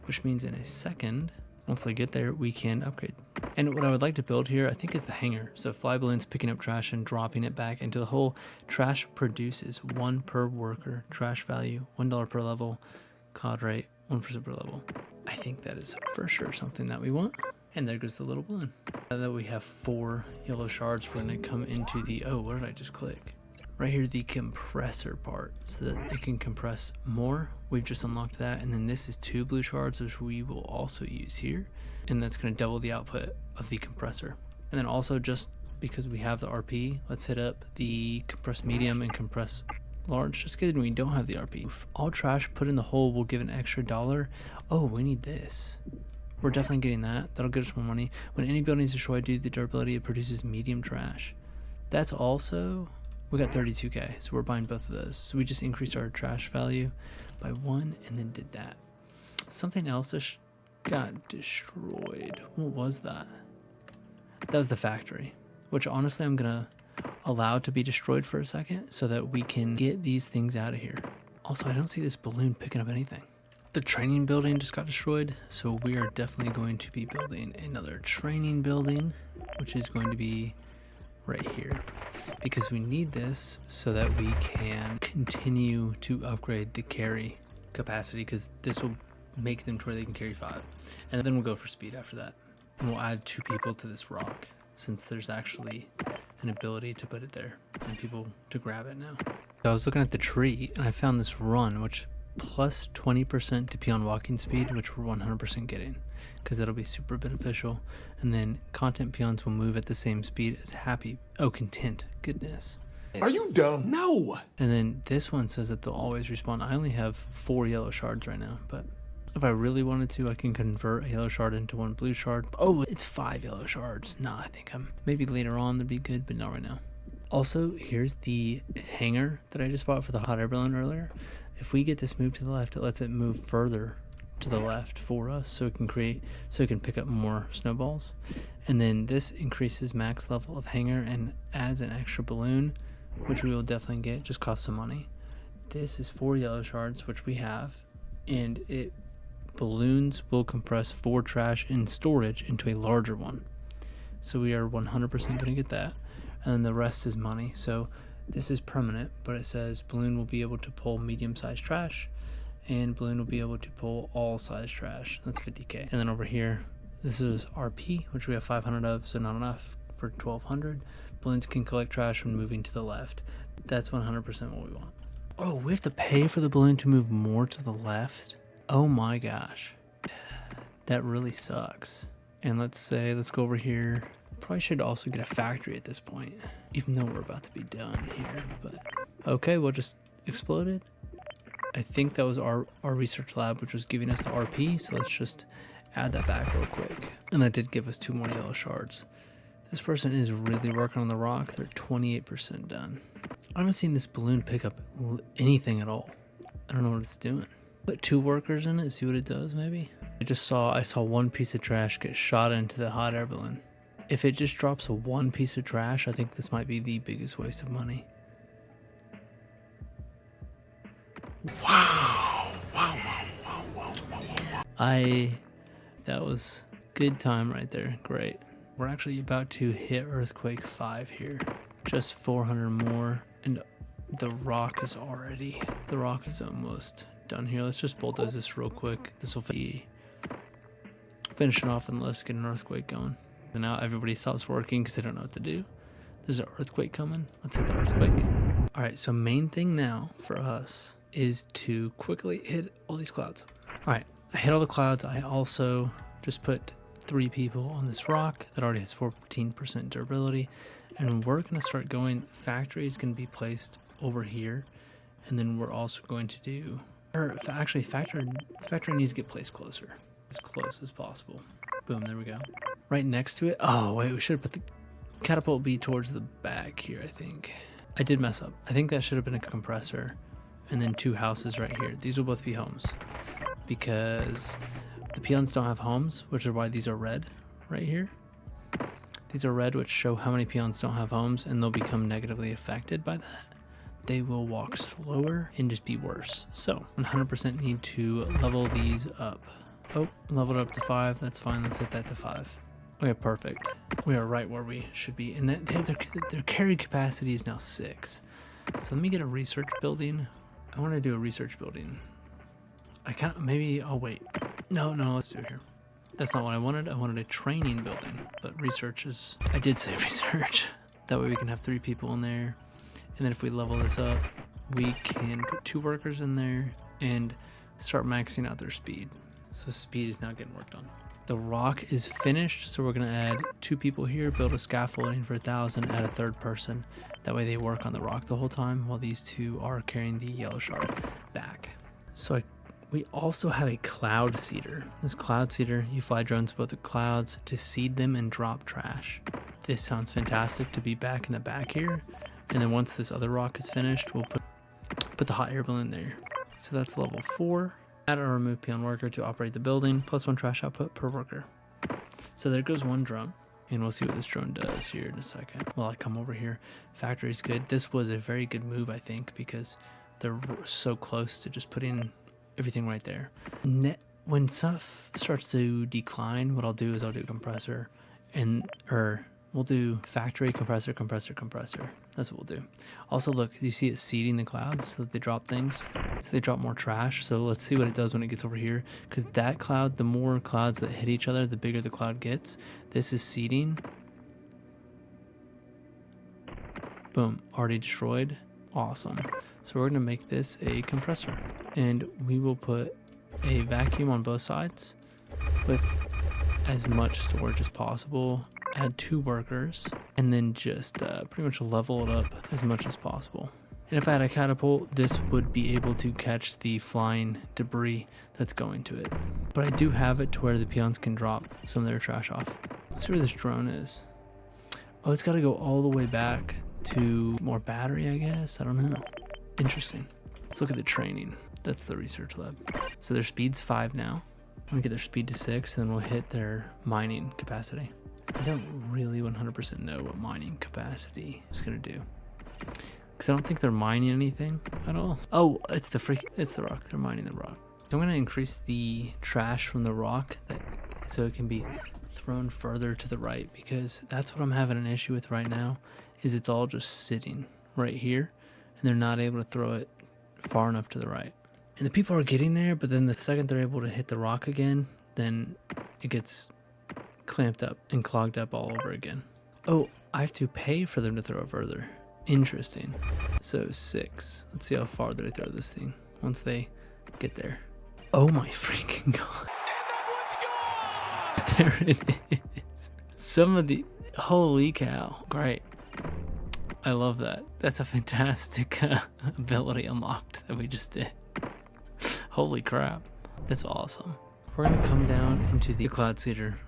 which means in a second, once they get there, we can upgrade. And what I would like to build here, I think, is the hangar. So fly balloons picking up trash and dropping it back into the hole. Trash produces 1 per worker. Trash value $1 per level. Cloud rate 1% per level. I think that is for sure something that we want. And there goes the little balloon. Now that we have 4 yellow shards, we're going to come into the, oh, what did I just click? Right here, the compressor part, so that it can compress more. We've just unlocked that, and then this is 2 blue shards, which we will also use here, and that's going to double the output of the compressor. And then also, just because we have the RP, let's hit up the compress medium and compress large, just kidding, we don't have the RP. All trash put in the hole will give an extra $1. Oh, we need this. We're definitely getting that. That'll get us more money. When any building is destroyed due to the durability, it produces medium trash. That's also We got 32k, so we're buying both of those. So we just increased our trash value by 1 and then did that. Something else got destroyed. What was that? That was the factory, which honestly I'm gonna allow to be destroyed for a second so that we can get these things out of here. Also, I don't see this balloon picking up anything. The training building just got destroyed, so we are definitely going to be building another training building, which is going to be right here, because we need this so that we can continue to upgrade the carry capacity, because this will make them to where they can carry 5, and then we'll go for speed after that, and we'll add 2 people to this rock, since there's actually an ability to put it there and people to grab it now. So I was looking at the tree and I found this run, which plus 20% to peon walking speed, which we're 100% getting, because that'll be super beneficial. And then content peons will move at the same speed as content. Goodness. Are you dumb? No. And then this one says that they'll always respawn. I only have 4 yellow shards right now, but if I really wanted to, I can convert a yellow shard into 1 blue shard. Oh, it's 5 yellow shards. Nah, I think maybe later on that'd be good, but not right now. Also, here's the hanger that I just bought for the hot air balloon earlier. If we get this moved to the left, it lets it move further to the left for us, so it can pick up more snowballs. And then this increases max level of hanger and adds an extra balloon, which we will definitely get, just costs some money. This is 4 yellow shards, which we have, and balloons will compress 4 trash in storage into a larger one. So we are 100% going to get that. And then the rest is money. So this is permanent, but it says balloon will be able to pull medium-sized trash, and balloon will be able to pull all size trash. That's 50k. And then over here, this is RP, which we have 500 of, so not enough for 1200. Balloons can collect trash when moving to the left. That's 100% what we want. Oh, we have to pay for the balloon to move more to the left? Oh my gosh. That really sucks. And let's go over here. Probably should also get a factory at this point, even though we're about to be done here. But okay, well, just exploded. I think that was our research lab, which was giving us the RP. So let's just add that back real quick. And that did give us 2 more yellow shards. This person is really working on the rock. They're 28% done. I haven't seen this balloon pick up anything at all. I don't know what it's doing. Put 2 workers in it, see what it does maybe. I saw 1 piece of trash get shot into the hot air balloon. If it just drops 1 piece of trash, I think this might be the biggest waste of money. Wow. That was good time right there. Great. We're actually about to hit Earthquake 5 here. Just 400 more, and the rock is almost done here. Let's just bulldoze this real quick. This will be finishing off, and let's get an earthquake going. And now everybody stops working because they don't know what to do. There's an earthquake coming. Let's hit the earthquake. All right, so main thing now for us is to quickly hit all these clouds. All right, I hit all the clouds. I also just put 3 people on this rock that already has 14% durability, and we're gonna start going. Factory is gonna be placed over here, and then we're also going to do, or actually factory needs to get placed closer, as close as possible. Boom, there we go. Right next to it. Oh wait, we should have put the catapult be towards the back here. I think I did mess up. I think that should have been a compressor, and then 2 houses right here. These will both be homes, because the peons don't have homes, which is why these are red right here. These are red, which show how many peons don't have homes, and they'll become negatively affected by that. They will walk slower and just be worse. So 100% need to level these up. Oh, leveled up to 5. That's fine. Let's hit that to 5. Okay, perfect. We are right where we should be. And their carry capacity is now 6. So let me get a research building. I want to do a research building. I'll wait. No, let's do it here. That's not what I wanted. I wanted a training building, but research is, I did say research. That way we can have 3 people in there. And then if we level this up, we can put 2 workers in there and start maxing out their speed. So speed is now getting worked on. The rock is finished, so we're gonna add 2 people here, build a scaffolding for 1,000, add a 3rd person. That way they work on the rock the whole time while these 2 are carrying the yellow shard back. So we also have a cloud seeder. This cloud seeder, you fly drones above the clouds to seed them and drop trash. This sounds fantastic to be back in the back here, And then once this other rock is finished, we'll put the hot air balloon there. So that's level 4. Add or remove peon worker to operate the building, +1 trash output per worker. So there goes one drone, and we'll see what this drone does here in a second. While I come over here, factory's good. This was a very good move, I think, because they're so close to just putting everything right there. When stuff starts to decline, what I'll do is I'll do compressor, we'll do factory, compressor, compressor, compressor. That's what we'll do. Also, look, you see it seeding the clouds so that they drop things. So they drop more trash. So let's see what it does when it gets over here. Because that cloud, the more clouds that hit each other, the bigger the cloud gets. This is seeding. Boom, already destroyed. Awesome. So we're going to make this a compressor. And we will put a vacuum on both sides with as much storage as possible. Add 2 workers, and then just pretty much level it up as much as possible. And if I had a catapult, this would be able to catch the flying debris that's going to it. But I do have it to where the peons can drop some of their trash off. Let's see where this drone is. Oh, it's got to go all the way back to more battery, I guess. I don't know. Interesting. Let's look at the training. That's the research lab. So their speed's 5 now. I'm gonna get their speed to 6, and then we'll hit their mining capacity. I don't really 100% know what mining capacity is going to do, because I don't think they're mining anything at all. Oh, it's the rock. They're mining the rock. So I'm going to increase the trash from the rock so it can be thrown further to the right, because that's what I'm having an issue with right now, is it's all just sitting right here, and they're not able to throw it far enough to the right. And the people are getting there, but then the second they're able to hit the rock again, then it gets clamped up and clogged up all over again. Oh, I have to pay for them to throw it further. Interesting. So 6. Let's see how far they throw this thing once they get there. Oh my freaking god. There it is. Some of the... Holy cow. Great. I love that. That's a fantastic ability unlocked that we just did. Holy crap. That's awesome. We're going to come down into the cloud seeder.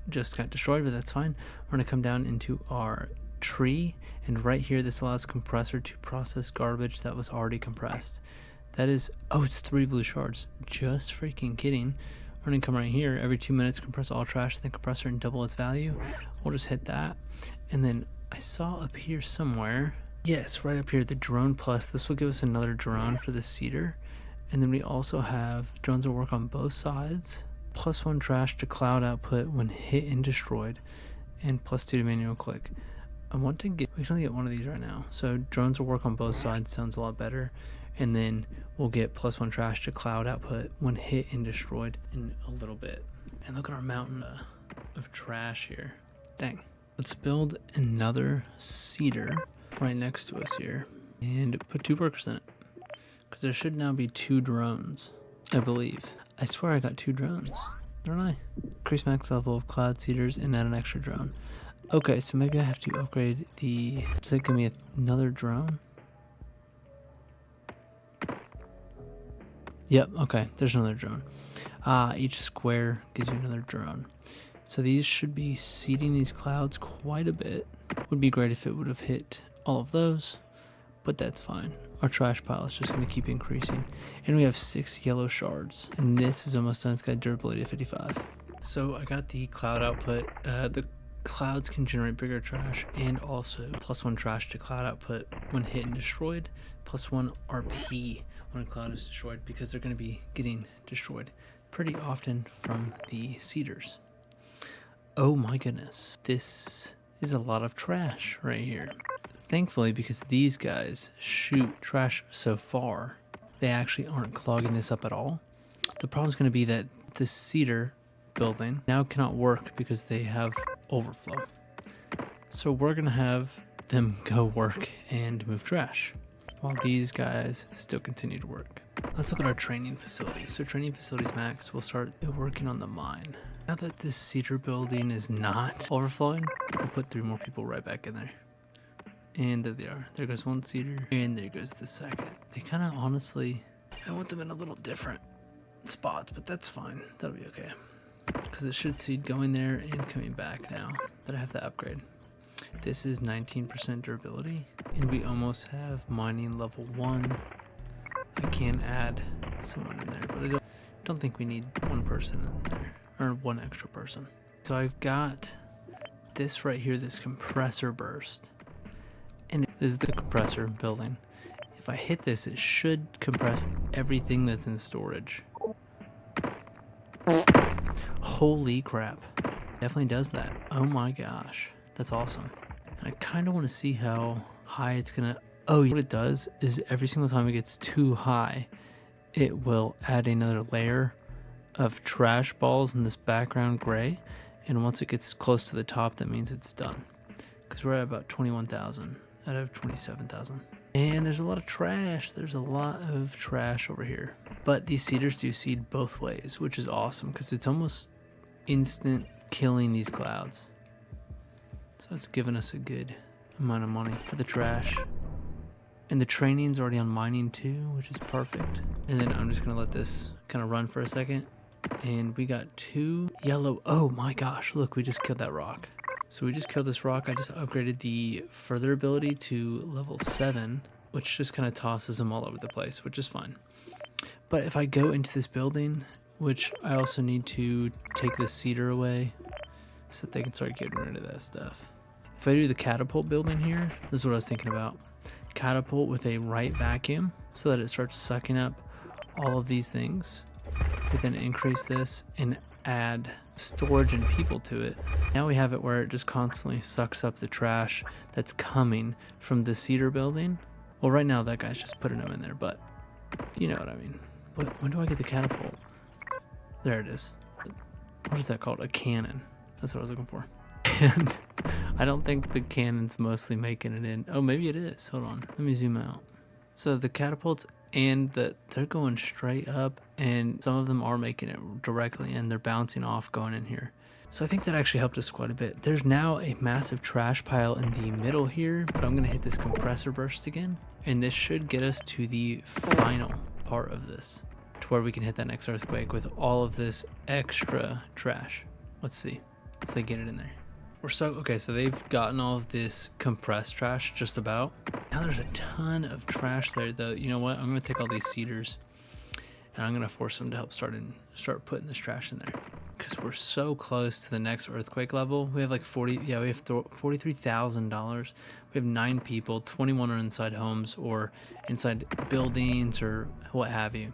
Just got destroyed, but that's fine. We're going to come down into our tree, and right here this allows compressor to process garbage that was already compressed. That is, oh, it's 3 blue shards. Just freaking kidding. We're going to come right here. Every 2 minutes compress all trash in the compressor and double its value. We'll just hit that. And then I saw up here somewhere, yes, right up here, the drone plus. This will give us another drone for the seeder. And then we also have drones will work on both sides. +1 trash to cloud output when hit and destroyed, and +2 to manual click. I want to get, we can only get one of these right now. So drones will work on both sides, sounds a lot better. And then we'll get +1 trash to cloud output when hit and destroyed in a little bit. And look at our mountain of trash here. Dang. Let's build another seeder right next to us here and put 2 workers in it, because there should now be 2 drones, I believe. I swear I got 2 drones, don't I? Increase max level of cloud seeders and add an extra drone. Okay, so maybe I have to upgrade the... Does it give me another drone? Yep, okay, there's another drone. Each square gives you another drone. So these should be seeding these clouds quite a bit. Would be great if it would have hit all of those, but that's fine. Our trash pile is just going to keep increasing. And we have 6 yellow shards. And this is almost done. It's got durability of 55. So I got the cloud output. The clouds can generate bigger trash, and also +1 trash to cloud output when hit and destroyed. +1 RP when a cloud is destroyed, because they're going to be getting destroyed pretty often from the seeders. Oh my goodness. This is a lot of trash right here. Thankfully, because these guys shoot trash so far, they actually aren't clogging this up at all. The problem is going to be that this cedar building now cannot work because they have overflow. So we're going to have them go work and move trash while these guys still continue to work. Let's look at our training facility. So training facilities max, we'll start working on the mine. Now that this cedar building is not overflowing, we'll put 3 more people right back in there. And there they are. There goes 1 cedar, and there goes the second. They kind of honestly, I want them in a little different spots, but that's fine. That'll be okay. Because it should seed going there and coming back now that I have the upgrade. This is 19% durability, and we almost have mining level 1. I can add someone in there, but I don't think we need one person in there, or one extra person. So I've got this right here, this compressor burst, and this is the compressor building. If I hit this, it should compress everything that's in storage. Holy crap. Definitely does that. Oh my gosh. That's awesome. And I kind of want to see how high it's going to... Oh, what it does is every single time it gets too high, it will add another layer of trash balls in this background gray. And once it gets close to the top, that means it's done. Because we're at about 21,000 out of 27,000. And there's a lot of trash. There's a lot of trash over here. But these seeders do seed both ways, which is awesome because it's almost instant killing these clouds. So it's giving us a good amount of money for the trash. And the training's already on mining too, which is perfect. And then I'm just gonna let this kind of run for a second. And we got 2 yellow. Oh my gosh, look, we just killed that rock. So we just killed this rock. I just upgraded the further ability to level 7, which just kind of tosses them all over the place, which is fine. But if I go into this building, which I also need to take this cedar away so that they can start getting rid of that stuff. If I do the catapult building here, this is what I was thinking about. Catapult with a right vacuum so that it starts sucking up all of these things. We then increase this and add storage and people to it. Now we have it where it just constantly sucks up the trash that's coming from the cedar building. Well, right now that guy's just putting them in there, but you know what I mean. But when do I get the catapult? There it is. What is that called? A cannon. That's what I was looking for. And I don't think the cannon's mostly making it in. Oh, maybe it is. Hold on. Let me zoom out. So the catapults and they're going straight up, and some of them are making it directly and they're bouncing off going in here. So I think that actually helped us quite a bit. There's now a massive trash pile in the middle here, but I'm going to hit this compressor burst again, and this should get us to the final part of this, to where we can hit that next earthquake with all of this extra trash. Let's see. Let's they get it in there. Okay, so they've gotten all of this compressed trash just about. Now there's a ton of trash there though. You know what? I'm gonna take all these cedars and I'm gonna force them to help start putting this trash in there. Because we're so close to the next earthquake level. We have like we have $43,000. We have 9 people, 21 are inside homes or inside buildings or what have you.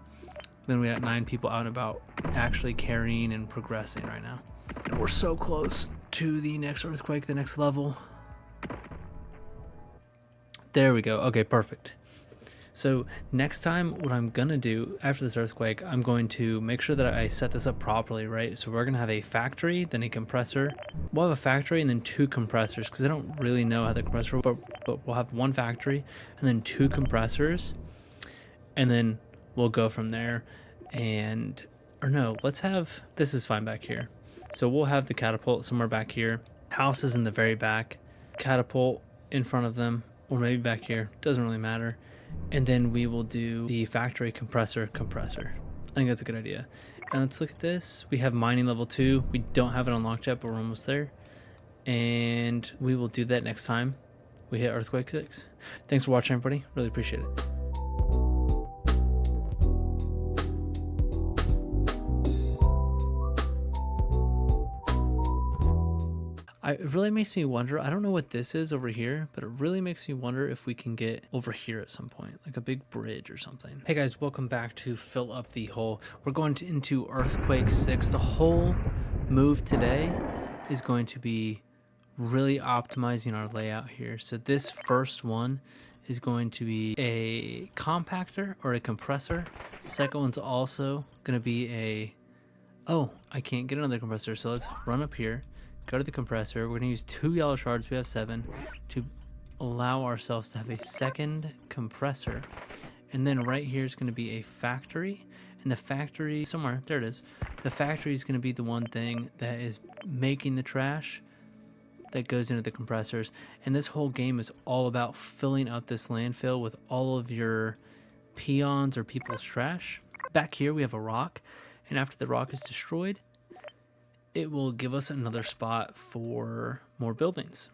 Then we got 9 people out and about actually carrying and progressing right now. And we're so close to the next earthquake, the next level. There we go. Okay, perfect. So next time, what I'm gonna do after this earthquake, I'm going to make sure that I set this up properly, right? So we're gonna have a factory, then a compressor. We'll have a factory and then 2 compressors, because I don't really know how the compressor, but we'll have 1 factory and then 2 compressors, and then we'll go from there. And or no, let's have this is fine back here. So we'll have the catapult somewhere back here. Houses in the very back. Catapult in front of them, or maybe back here. Doesn't really matter. And then we will do the factory compressor. I think that's a good idea. And let's look at this. We have mining level 2. We don't have it unlocked yet, but we're almost there. And we will do that next time we hit Earthquake 6. Thanks for watching, everybody. Really appreciate it. It really makes me wonder, I don't know what this is over here, but it really makes me wonder if we can get over here at some point, like a big bridge or something. Hey guys, welcome back to Fill Up the Hole. We're going into Earthquake 6. The whole move today is going to be really optimizing our layout here. So this first one is going to be a compactor or a compressor. Second one's also going to be oh, I can't get another compressor, so let's run up here. Go to the compressor. We're going to use 2 yellow shards. We have 7 to allow ourselves to have a second compressor. And then right here is going to be a factory. And the factory, somewhere, there it is. The factory is going to be the one thing that is making the trash that goes into the compressors. And this whole game is all about filling up this landfill with all of your peons or people's trash. Back here we have a rock. And after the rock is destroyed, it will give us another spot for more buildings.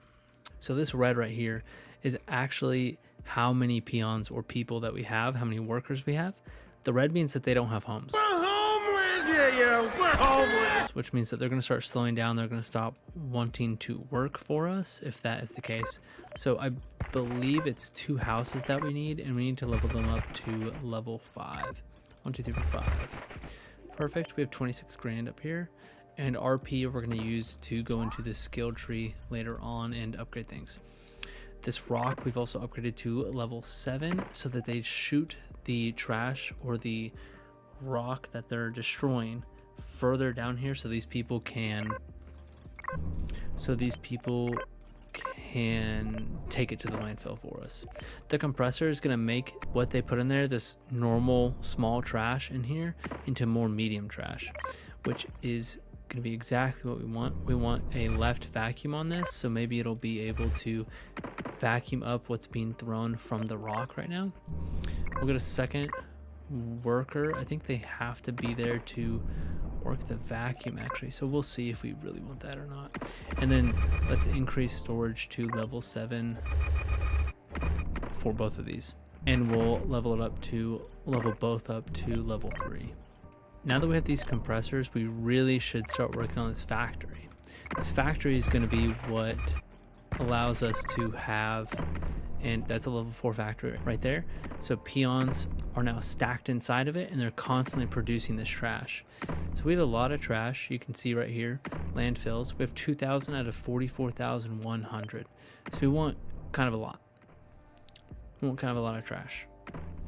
So this red right here is actually how many peons or people that we have, how many workers we have. The red means that they don't have homes. We're homeless! Yeah, we're homeless! Which means that they're going to start slowing down. They're going to stop wanting to work for us, if that is the case. So I believe it's 2 houses that we need, and we need to level them up to level 5. 1, 2, 3, 4, 5. Perfect. We have 26 grand up here. And RP we're going to use to go into the skill tree later on and upgrade things. This rock we've also upgraded to level 7 so that they shoot the trash or the rock that they're destroying further down here, so these people can take it to the landfill for us. The compressor is going to make what they put in there, this normal small trash in here, into more medium trash, which is going to be exactly what we want. We want a left vacuum on this, so maybe it'll be able to vacuum up what's being thrown from the rock right now. We'll get a second worker. I think they have to be there to work the vacuum actually, so we'll see if we really want that or not. And then let's increase storage to level 7 for both of these, and we'll level both up to level 3. Now that we have these compressors, we really should start working on this factory. This factory is going to be what allows us to have, and that's a level 4 factory right there. So peons are now stacked inside of it, and they're constantly producing this trash. So we have a lot of trash. You can see right here, landfills. We have 2,000 out of 44,100. So we want kind of a lot. We want kind of a lot of trash,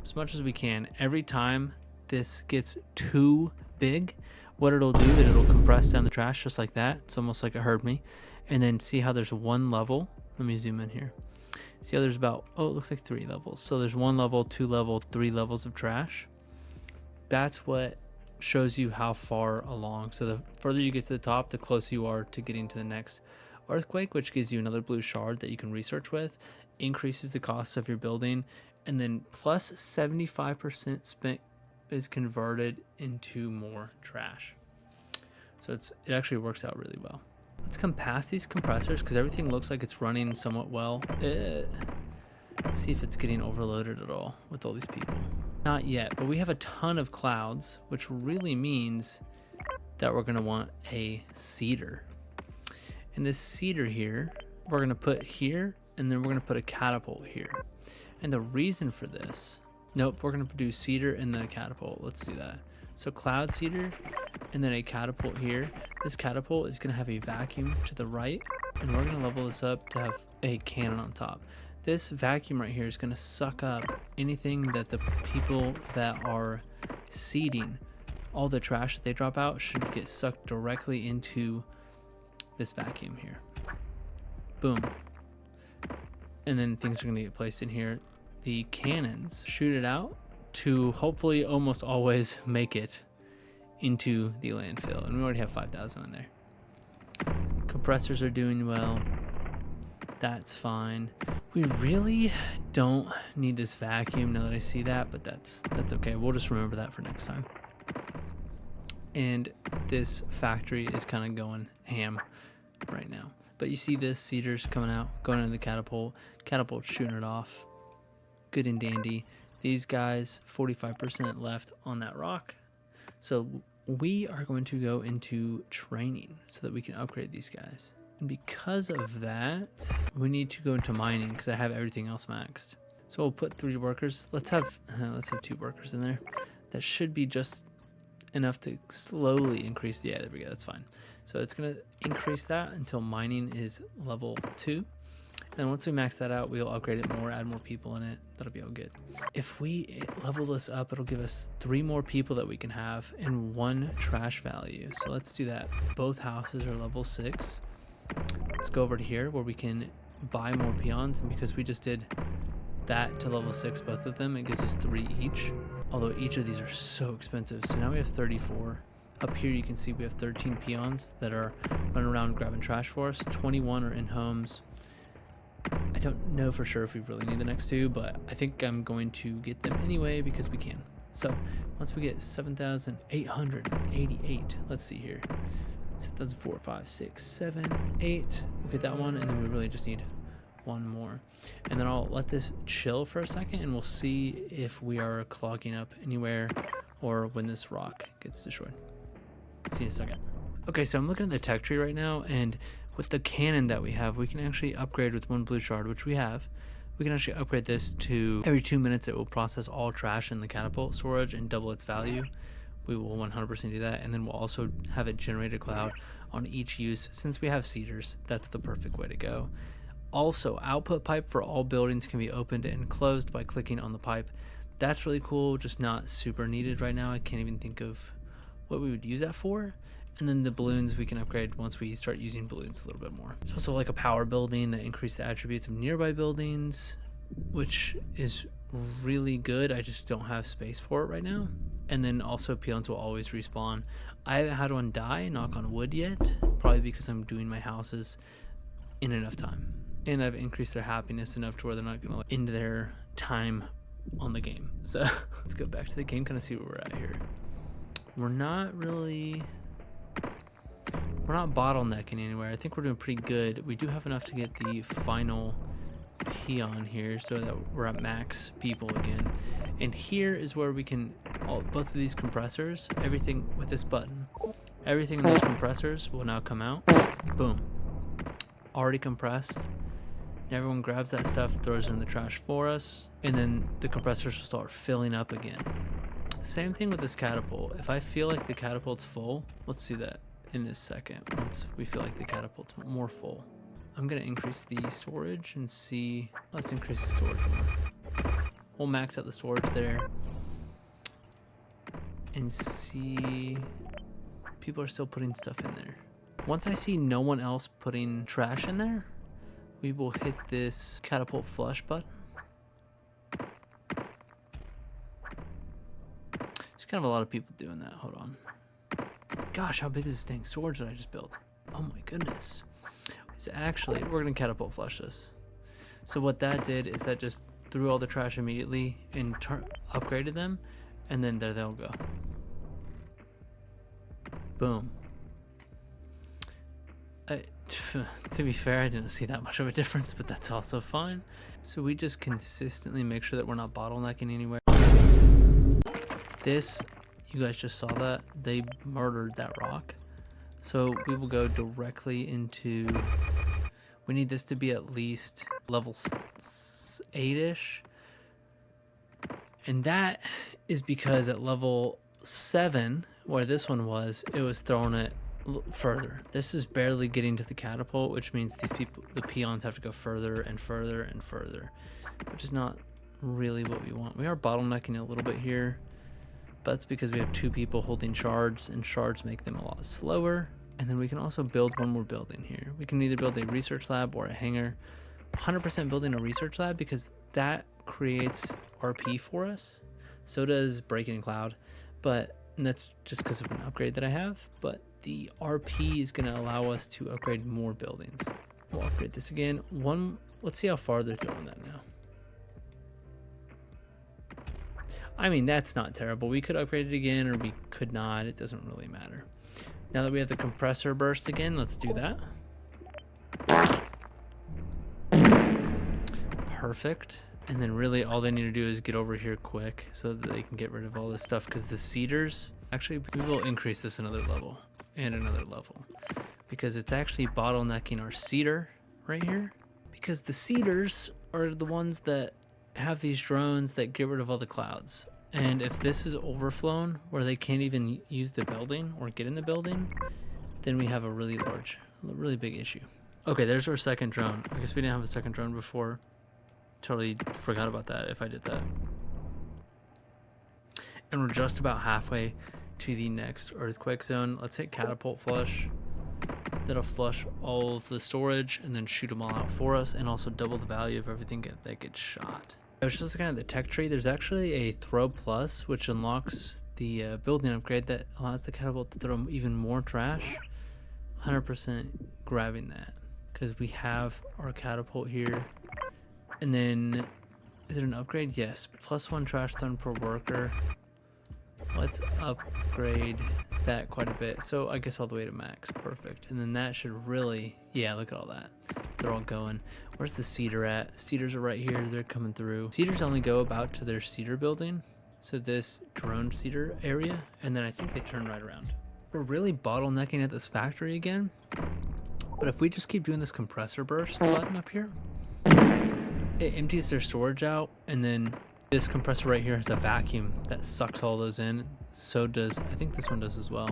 as much as we can. Every time this gets too big, what it'll do is it'll compress down the trash just like that. It's almost like it heard me. And then see how there's one level. Let me zoom in here. See how there's about, oh, it looks like 3 levels. So there's 1 level, 2 level, 3 levels of trash. That's what shows you how far along. So the further you get to the top, the closer you are to getting to the next earthquake, which gives you another blue shard that you can research with, increases the cost of your building, and then plus 75% spent is converted into more trash. So it actually works out really well. Let's come past these compressors because everything looks like it's running somewhat well. See if it's getting overloaded at all with all these people. Not yet, but we have a ton of clouds, which really means that we're going to want a seeder. And this seeder here, we're going to put here, and then we're going to put a catapult here. And the reason for this, nope, we're going to do seeder and then a catapult. Let's do that. So cloud seeder and then a catapult here. This catapult is going to have a vacuum to the right, and we're going to level this up to have a cannon on top. This vacuum right here is going to suck up anything that the people that are seeding, all the trash that they drop out should get sucked directly into this vacuum here. Boom. And then things are going to get placed in here. The cannons shoot it out to hopefully almost always make it into the landfill. And we already have 5,000 in there. Compressors are doing well. That's fine. We really don't need this vacuum now that I see that, but that's okay. We'll just remember that for next time. And this factory is kind of going ham right now. But you see this seeder's coming out, going into the catapult. Catapult shooting it off. Good and dandy. These guys, 45% left on that rock. So we are going to go into training so that we can upgrade these guys. And because of that, we need to go into mining because I have everything else maxed. So we'll put 3 workers. Let's have 2 workers in there. That should be just enough to slowly increase. Yeah, there we go. That's fine. So it's going to increase that until mining is level 2. And once we max that out, we'll upgrade it more, add more people in it. That'll be all good. If we level this up, it'll give us 3 more people that we can have and 1 trash value. So let's do that. Both houses are level 6. Let's go over to here where we can buy more peons. And because we just did that to level 6, both of them, it gives us 3 each. Although each of these are so expensive. So now we have 34. Up here you can see we have 13 peons that are running around grabbing trash for us. 21 are in homes. I don't know for sure if we really need the next 2, but I think I'm going to get them anyway because we can. So once we get 7,888, let's see here. 7,400, 5, 6, 7, 8. We'll get that one, and then we really just need one more. And then I'll let this chill for a second and we'll see if we are clogging up anywhere or when this rock gets destroyed. See you in a second. Okay, so I'm looking at the tech tree right now, and with the cannon that we have, we can actually upgrade with 1 blue shard, which we have. We can actually upgrade this to every 2 minutes it will process all trash in the catapult storage and double its value. We will 100% do that, and then we'll also have it generate a cloud on each use. Since we have cedars, that's the perfect way to go. Also, output pipe for all buildings can be opened and closed by clicking on the pipe. That's really cool, just not super needed right now. I can't even think of what we would use that for. And then the balloons we can upgrade once we start using balloons a little bit more. There's also like a power building that increases the attributes of nearby buildings, which is really good. I just don't have space for it right now. And then also peons will always respawn. I haven't had one die, knock on wood, yet, probably because I'm doing my houses in enough time. And I've increased their happiness enough to where they're not gonna end their time on the game. So let's go back to the game, kind of see where we're at here. We're not bottlenecking anywhere. I think we're doing pretty good. We do have enough to get the final peon here so that we're at max people again. And here is where we can, both of these compressors, everything with this button, everything in those compressors will now come out. Boom. Already compressed. Everyone grabs that stuff, throws it in the trash for us, and then the compressors will start filling up again. Same thing with this catapult. If I feel like the catapult's full, let's see that in a second. Once we feel like the catapult's more full, I'm gonna increase the storage and see. Let's increase the storage more. We'll max out the storage there and see. People are still putting stuff in there. Once I see no one else putting trash in there, we will hit this catapult flush button. There's kind of a lot of people doing that. Hold on. Gosh, how big is this dang storage that I just built? Oh my goodness. It's actually, we're gonna catapult flush this. So what that did is that just threw all the trash immediately and upgraded them, and then there they'll go. Boom. To be fair, I didn't see that much of a difference, but that's also fine. So we just consistently make sure that we're not bottlenecking anywhere. This, you guys just saw that, they murdered that rock. So we will go directly into, we need this to be at least level 8-ish. And that is because at level 7, where this one was, it was throwing it further. This is barely getting to the catapult, which means these people, the peons, have to go further and further and further, which is not really what we want. We are bottlenecking a little bit here, but that's because we have 2 people holding shards, and shards make them a lot slower. And then we can also build one more building here. We can either build a research lab or a hangar. 100% building a research lab because that creates RP for us. So does Breaking Cloud, but that's just because of an upgrade that I have. But the RP is going to allow us to upgrade more buildings. We'll upgrade this again. Let's see how far they're throwing that now. I mean, that's not terrible. We could upgrade it again, or we could not. It doesn't really matter. Now that we have the compressor burst again, let's do that. Perfect. And then really all they need to do is get over here quick so that they can get rid of all this stuff, because the cedars, actually we will increase this another level and another level, because it's actually bottlenecking our cedar right here, because the cedars are the ones that have these drones that get rid of all the clouds. And if this is overflown where they can't even use the building or get in the building, then we have a really big issue. Okay, there's our second drone. I guess we didn't have a second drone before. Totally forgot about that if I did that. And we're just about halfway to the next earthquake zone. Let's hit catapult flush. That'll flush all of the storage and then shoot them all out for us, and also double the value of everything that gets shot. I was just looking at the tech tree. There's actually a throw plus, which unlocks the building upgrade that allows the catapult to throw even more trash. 100% grabbing that, because we have our catapult here. And then, is it an upgrade? Yes, +1 trash thrown per worker. Let's upgrade that quite a bit. So I guess all the way to max. Perfect. And then that should really, yeah, look at all that. They're all going. Where's the cedar at? Cedars are right here. They're coming through. Cedars only go about to their cedar building. So this drone cedar area. And then I think they turn right around. We're really bottlenecking at this factory again. But if we just keep doing this compressor burst button up here, it empties their storage out, and then this compressor right here has a vacuum that sucks all those in. So does, I think this one does as well.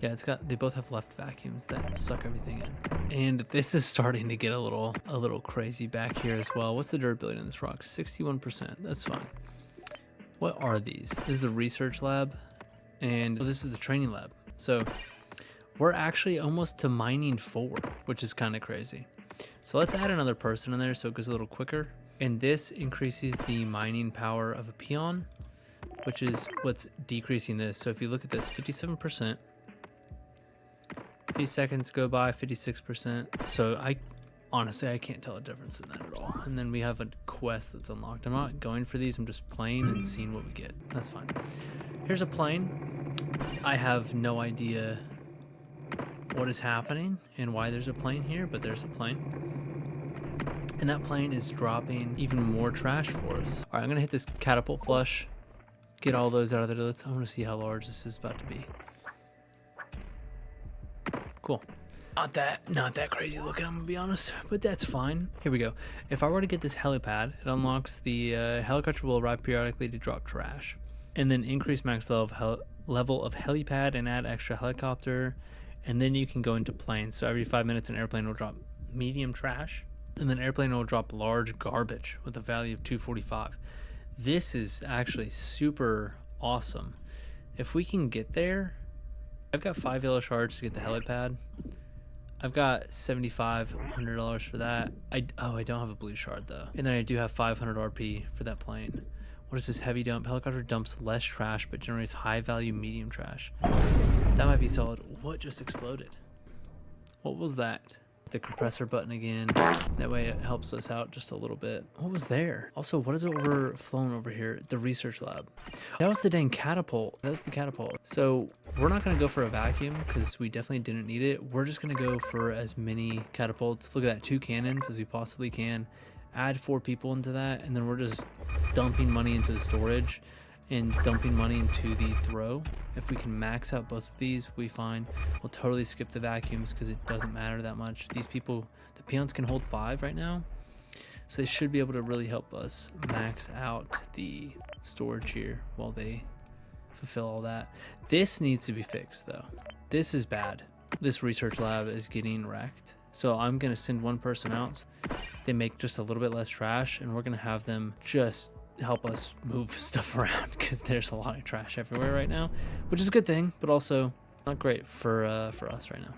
Yeah, it's got, they both have left vacuums that suck everything in. And this is starting to get a little crazy back here as well. What's the durability on this rock? 61%. That's fine. What are these? This is the research lab, and this is the training lab. So we're actually almost to mining 4, which is kind of crazy. So let's add another person in there so it goes a little quicker. And this increases the mining power of a peon, which is what's decreasing this. So if you look at this, 57%. A few seconds go by, 56%. So honestly, I can't tell a difference in that at all. And then we have a quest that's unlocked. I'm not going for these. I'm just playing and seeing what we get. That's fine. Here's a plane. I have no idea what is happening and why there's a plane here, but there's a plane. And that plane is dropping even more trash for us. All right, I'm gonna hit this catapult flush, get all those out of there. I want to see how large this is about to be. Cool. Not that crazy looking, I'm gonna be honest, but that's fine. Here we go. If I were to get this helipad, it unlocks the helicopter will arrive periodically to drop trash, and then increase max level of helipad and add extra helicopter, and then you can go into planes. So every 5 minutes, an airplane will drop medium trash, and then airplane will drop large garbage with a value of 245. This is actually super awesome. If we can get there, I've got 5 yellow shards to get the helipad. I've got $7,500 for that. I don't have a blue shard though. And then I do have 500 RP for that plane. What is this heavy dump? Helicopter dumps less trash but generates high value medium trash. That might be solid. What just exploded? What was that? The compressor button again. That way it helps us out just a little bit. What was there? Also, what is overflowing over here? The research lab. That was the dang catapult. That was the catapult. So we're not going to go for a vacuum because we definitely didn't need it. We're just going to go for as many catapults. Look at that, 2 cannons as we possibly can. Add 4 people into that, and then we're just dumping money into the storage and dumping money into the throw. If we can max out both of these, we find we'll totally skip the vacuums because it doesn't matter that much. These people, the peons can hold 5 right now, so they should be able to really help us max out the storage here while they fulfill all that. This needs to be fixed though. This is bad. This research lab is getting wrecked. So I'm gonna send 1 person out. So they make just a little bit less trash, and we're gonna have them just help us move stuff around because there's a lot of trash everywhere right now, which is a good thing, but also not great for us right now.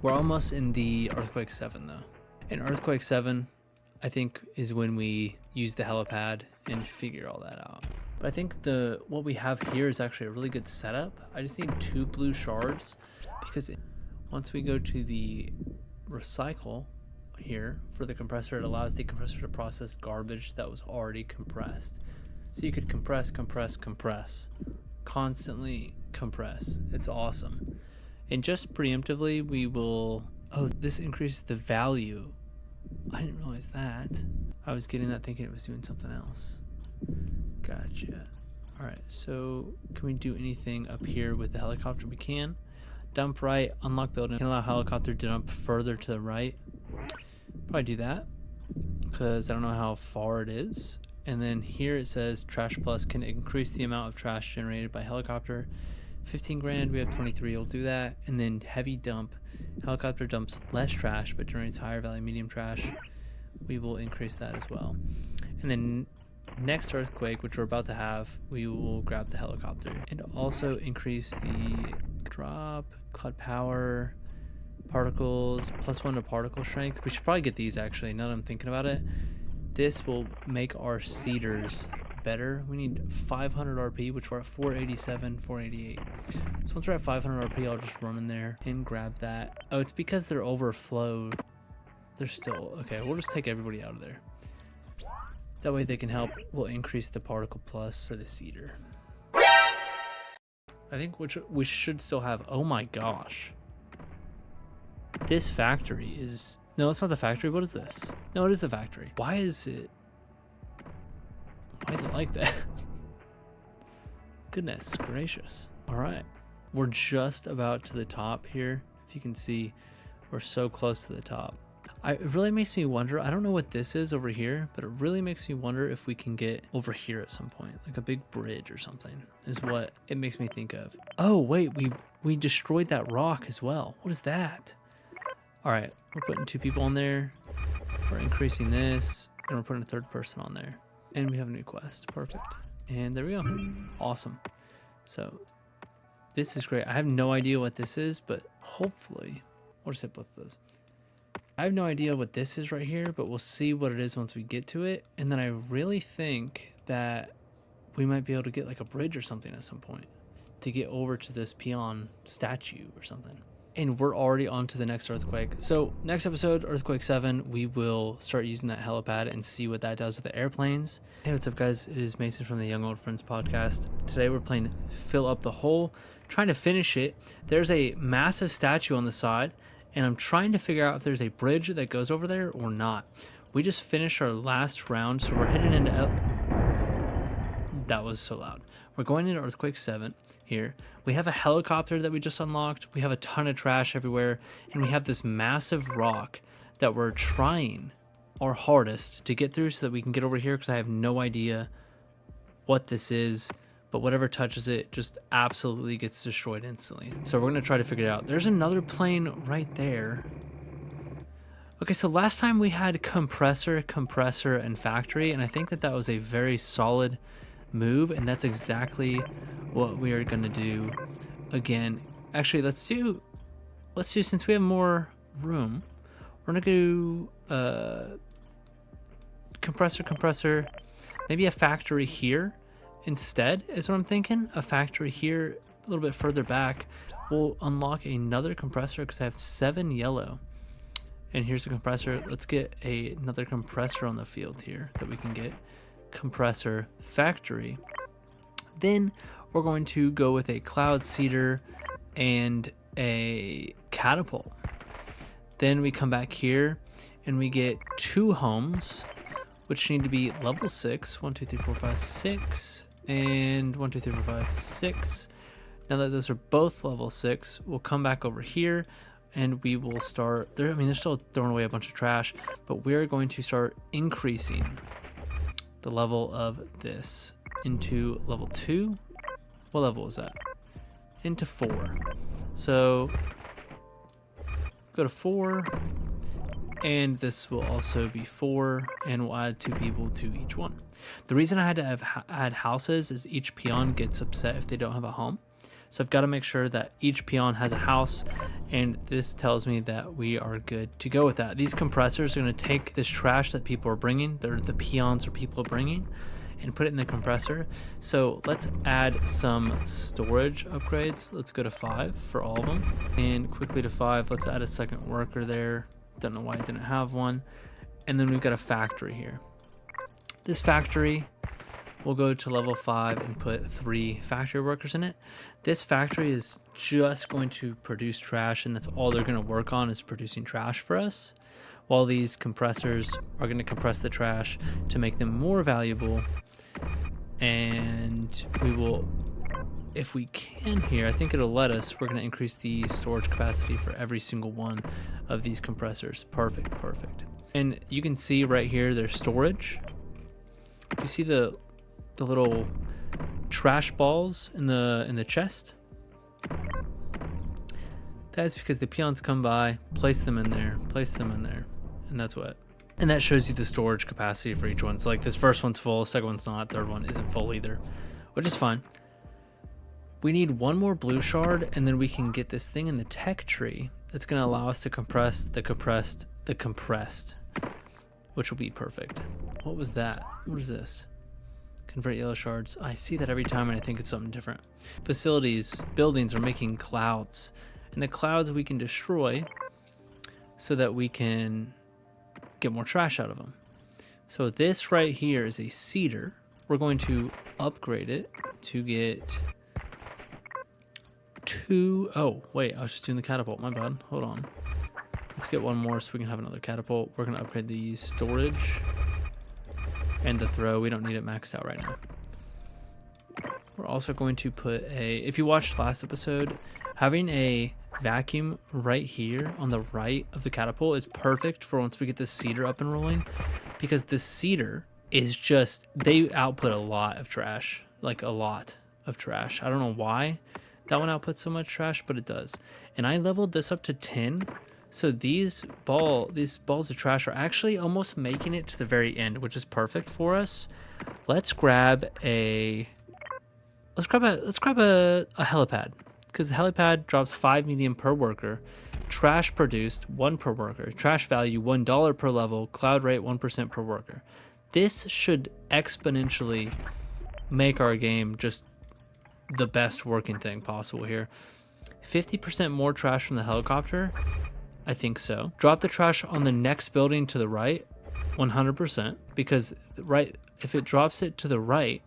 We're almost in the Earthquake 7 though. In Earthquake 7, I think is when we use the helipad and figure all that out. But I think what we have here is actually a really good setup. I just need 2 blue shards because once we go to the recycle here for the compressor, it allows the compressor to process garbage that was already compressed. So you could compress, constantly compress. It's awesome. And just preemptively, we will, this increases the value. I didn't realize that. I was getting that thinking it was doing something else. Gotcha. All right, so can we do anything up here with the helicopter? We can. Dump right, unlock building. Can allow helicopter to dump further to the right. Probably do that because I don't know how far it is. And then here it says trash plus can increase the amount of trash generated by helicopter. 15 grand, we have 23, we'll do that. And then heavy dump, helicopter dumps less trash but generates higher value medium trash. We will increase that as well. And then next earthquake, which we're about to have, we will grab the helicopter and also increase the drop, cloud power, particles, +1 to particle strength. We should probably get these actually, now that I'm thinking about it. This will make our cedars better. We need 500 RP, which we're at 487, 488. So once we're at 500 RP, I'll just run in there and grab that. Oh, it's because they're overflowed. They're still, okay, we'll just take everybody out of there. That way they can help. We'll increase the particle plus for the cedar. I think which we should still have. Oh my gosh. This factory is... No, it's not the factory. What is this? No, it is the factory. Why is it like that? Goodness gracious. All right. We're just about to the top here. If you can see, we're so close to the top. It really makes me wonder. I don't know what this is over here, but it really makes me wonder if we can get over here at some point, like a big bridge or something is what it makes me think of. Oh, wait, we destroyed that rock as well. What is that? All right, we're putting 2 people on there. We're increasing this, and we're putting a 3rd person on there. And we have a new quest. Perfect. And there we go. Awesome. So this is great. I have no idea what this is, but hopefully we'll just hit both of those. I have no idea what this is right here, but we'll see what it is once we get to it. And then I really think that we might be able to get like a bridge or something at some point to get over to this peon statue or something. And we're already on to the next earthquake. So next episode, Earthquake 7, we will start using that helipad and see what that does with the airplanes. Hey, what's up guys? It is Mason from the Young Old Friends podcast. Today we're playing Fill Up the Hole, trying to finish it. There's a massive statue on the side, and I'm trying to figure out if there's a bridge that goes over there or not. We just finished our last round, so we're heading into... That was so loud. We're going into Earthquake 7 here. We have a helicopter that we just unlocked. We have a ton of trash everywhere, and we have this massive rock that we're trying our hardest to get through so that we can get over here, because I have no idea what this is, but whatever touches it just absolutely gets destroyed instantly. So we're going to try to figure it out. There's another plane right there. Okay, so last time we had compressor, and factory, and I think that was a very solid move, and that's exactly what we are going to do again. Actually, let's do, since we have more room, we're going to do compressor, maybe a factory here instead is what I'm thinking. A factory here a little bit further back. We'll unlock another compressor because I have 7 yellow. And here's the compressor. Let's get another compressor on the field here that we can get. Compressor factory. Then we're going to go with a cloud seeder and a catapult. Then we come back here and we get 2 homes, which need to be level 6. 1, 2, 3, 4, 5, 6, and 1, 2, 3, 4, 5, 6. Now that those are both level 6, we'll come back over here and we will start there. I mean, they're still throwing away a bunch of trash, but we're going to start increasing the level of this into level 2. What level is that? Into 4. So go to 4, and this will also be 4, and we'll add 2 people to each one. The reason I had to add houses is each peon gets upset if they don't have a home. So I've got to make sure that each peon has a house, and this tells me that we are good to go with that. These compressors are going to take this trash that people are bringing, the peons or people are bringing, and put it in the compressor. So let's add some storage upgrades. Let's go to 5 for all of them, and quickly to 5. Let's add a second worker there. Don't know why I didn't have one. And then we've got a factory here. This factory, we'll go to level 5 and put 3 factory workers in it. This factory is just going to produce trash, and that's all they're going to work on is producing trash for us, while these compressors are going to compress the trash to make them more valuable. And we will, if we can here, I think it'll let us, we're going to increase the storage capacity for every single one of these compressors. Perfect. And you can see right here there's storage. You see the little trash balls in the chest? That is because the peons come by, place them in there, and that's what. And that shows you the storage capacity for each one. It's like this first one's full, second one's not, third one isn't full either, which is fine. We need 1 more blue shard, and then we can get this thing in the tech tree that's going to allow us to compress the compressed, which will be perfect. What was that? What is this? Convert yellow shards. I see that every time, and I think it's something different. Facilities, buildings are making clouds, and the clouds we can destroy so that we can get more trash out of them. So this right here is a seeder. We're going to upgrade it to get 2. Oh, wait, I was just doing the catapult. My bad. Hold on. Let's get one more so we can have another catapult. We're going to upgrade the storage and the throw. We don't need it maxed out right now. We're also going to put a... If you watched last episode, having a vacuum right here on the right of the catapult is perfect for once we get this cedar up and rolling, because the cedar is just... They output a lot of trash. Like, a lot of trash. I don't know why that one outputs so much trash, but it does. And I leveled this up to 10, so these balls of trash are actually almost making it to the very end, which is perfect for us. Let's grab a helipad, because the helipad drops 5 medium per worker, trash produced 1 per worker, trash value $1 per level, cloud rate 1% per worker. This should exponentially make our game just the best working thing possible here. 50% more trash from the helicopter, I think so. Drop the trash on the next building to the right, 100%, because if it drops it to the right,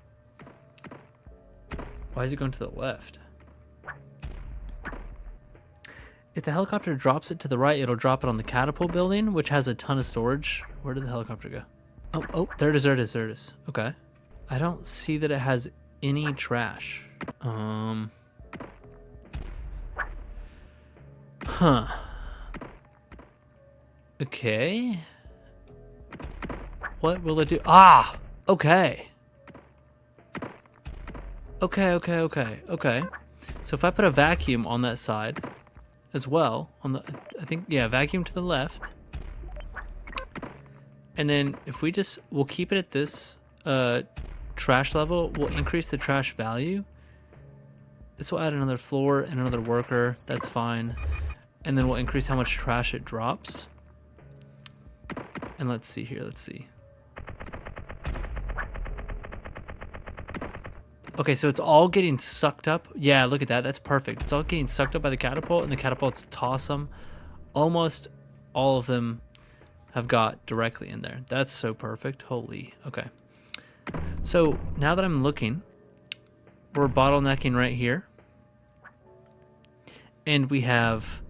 why is it going to the left? If the helicopter drops it to the right, it'll drop it on the catapult building, which has a ton of storage. Where did the helicopter go? Oh, there it is. Okay. I don't see that it has any trash. Huh. Okay. What will it do? Ah! Okay. Okay. So if I put a vacuum on that side as well, vacuum to the left. And then if we'll keep it at this trash level, we'll increase the trash value. This will add another floor and another worker. That's fine. And then we'll increase how much trash it drops. And let's see here. Okay, so it's all getting sucked up. Yeah, look at that. That's perfect. It's all getting sucked up by the catapult, and the catapults toss them. Almost all of them have got directly in there. That's so perfect. Holy. Okay. So now that I'm looking, we're bottlenecking right here. And we have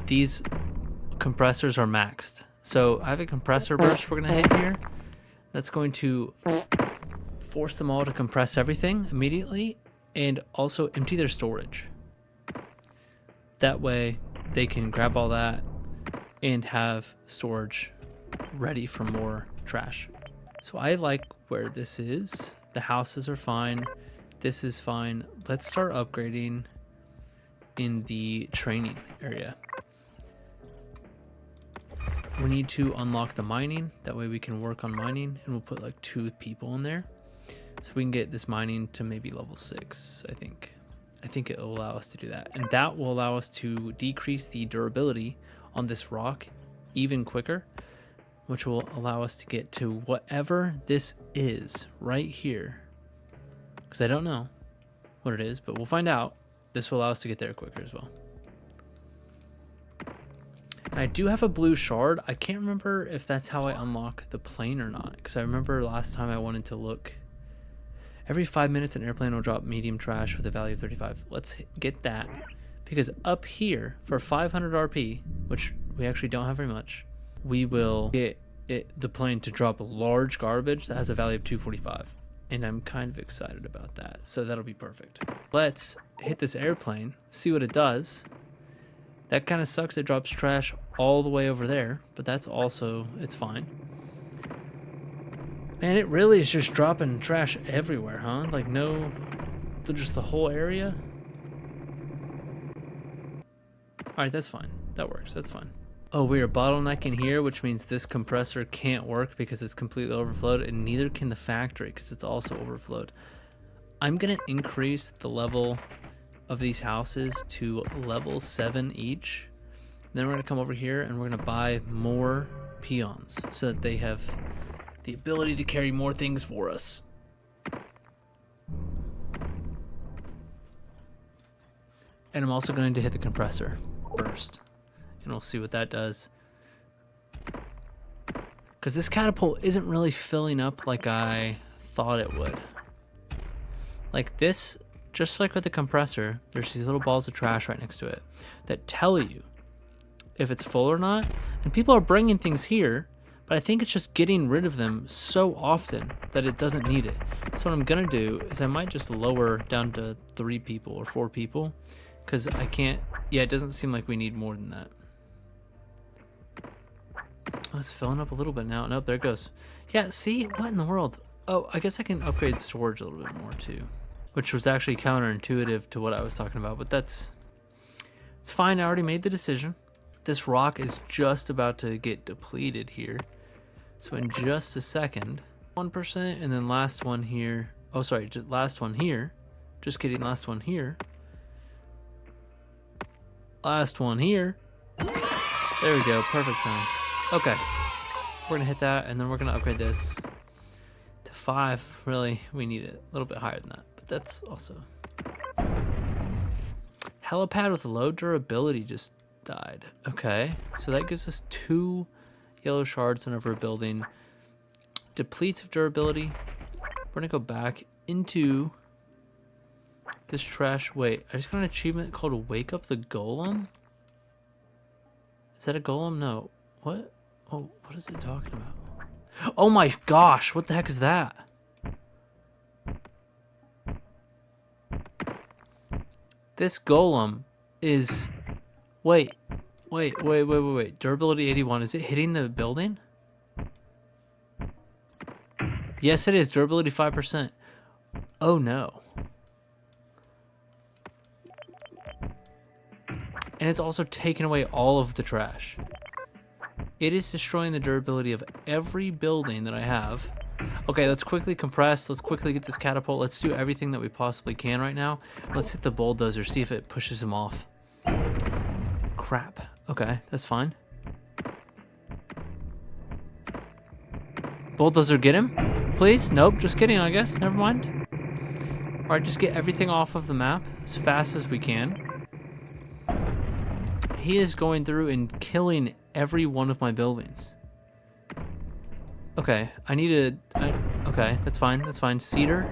these compressors are maxed. So I have a compressor burst we're going to hit here. That's going to force them all to compress everything immediately and also empty their storage. That way they can grab all that and have storage ready for more trash. So I like where this is. The houses are fine. This is fine. Let's start upgrading in the training area. We need to unlock the mining. That way we can work on mining, and we'll put like 2 people in there. So we can get this mining to maybe level 6, I think. I think it will allow us to do that. And that will allow us to decrease the durability on this rock even quicker, which will allow us to get to whatever this is right here. Because I don't know what it is, but we'll find out. This will allow us to get there quicker as well. And I do have a blue shard. I can't remember if that's how I unlock the plane or not, because I remember last time I wanted to look. Every 5 minutes, an airplane will drop medium trash with a value of 35. Let's get that, because up here for 500 RP, which we actually don't have very much, we will get the plane to drop large garbage that has a value of 245. And I'm kind of excited about that. So that'll be perfect. Let's hit this airplane, see what it does. That kind of sucks. It drops trash all the way over there, but that's also, it's fine. Man, it really is just dropping trash everywhere, huh? Like just the whole area. All right, that's fine. That works. That's fine. Oh, we are bottlenecking here, which means this compressor can't work because it's completely overflowed, and neither can the factory because it's also overflowed. I'm going to increase the level of these houses to level 7 each. Then we're going to come over here and we're going to buy more peons so that they have the ability to carry more things for us. And I'm also going to hit the compressor first. And we'll see what that does. Because this catapult isn't really filling up like I thought it would. Like this just like with the compressor, there's these little balls of trash right next to it that tell you if it's full or not. And people are bringing things here, but I think it's just getting rid of them so often that it doesn't need it. So what I'm gonna do is I might just lower down to 3 people or 4 people, because I can't, yeah, it doesn't seem like we need more than that. Oh, it's filling up a little bit now. Nope, there it goes. Yeah, see, what in the world? Oh, I guess I can upgrade storage a little bit more too, which was actually counterintuitive to what I was talking about, but it's fine. I already made the decision. This rock is just about to get depleted here. So in just a second, 1%, and then last one here. Oh, sorry, just last one here. Just kidding, last one here. Last one here. There we go, perfect time. Okay, we're gonna hit that, and then we're gonna upgrade this to 5. Really, we need it a little bit higher than that, but that's also. Helipad with low durability just died. Okay, so that gives us 2 yellow shards whenever a building depletes of durability. We're gonna go back into this trash. Wait, I just got an achievement called Wake Up the Golem. Is that a golem? No. What? Oh, what is it talking about? Oh my gosh, what the heck is that? This golem is... Wait. Durability 81. Is it hitting the building? Yes, it is. Durability 5%. Oh no. And it's also taken away all of the trash. It is destroying the durability of every building that I have. Okay, let's quickly compress. Let's quickly get this catapult. Let's do everything that we possibly can right now. Let's hit the bulldozer, see if it pushes him off. Crap. Okay, that's fine. Bulldozer, get him, please. Nope, just kidding, I guess. Never mind. All right, just get everything off of the map as fast as we can. He is going through and killing every one of my buildings. Okay, I need a... okay, that's fine, that's fine. Cedar.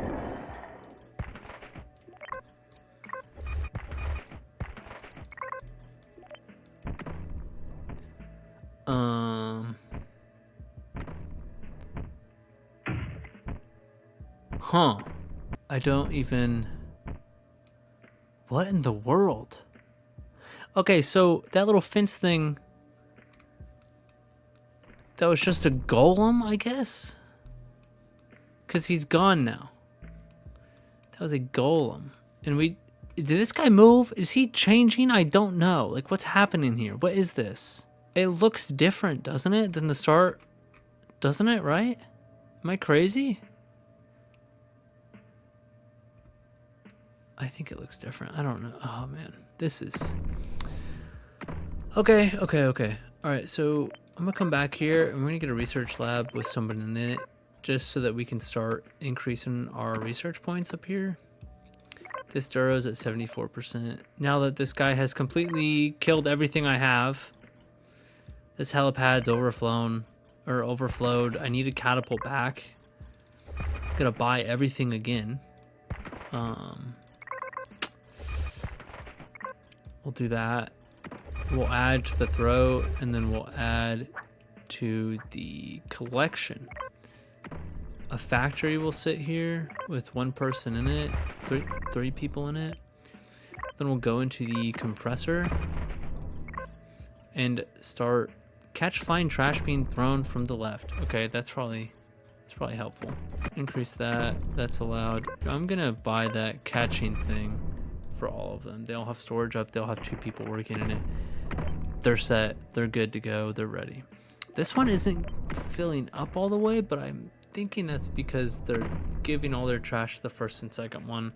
Huh. I don't even... What in the world? Okay, so that little fence thing... That was just a golem, I guess? Because he's gone now. That was a golem. And we... Did this guy move? Is he changing? I don't know. Like, what's happening here? What is this? It looks different, doesn't it, than the start? Doesn't it, right? Am I crazy? I think it looks different. I don't know. Oh, man. This is... Okay. All right, so I'm going to come back here, and we're going to get a research lab with somebody in it, just so that we can start increasing our research points up here. This Duro's at 74%. Now that this guy has completely killed everything I have, this helipad's overflowed. I need a catapult back. I'm going to buy everything again. We'll do that. We'll add to the throw, and then we'll add to the collection. A factory will sit here with 1 person in it, three people in it. Then we'll go into the compressor and start catch flying trash being thrown from the left. Okay, that's probably helpful. Increase that. That's allowed. I'm gonna buy that catching thing for all of them. They all have storage up. They'll have 2 people working in it. They're set. They're good to go. They're ready. This one isn't filling up all the way, but I'm thinking that's because they're giving all their trash to the first and second one,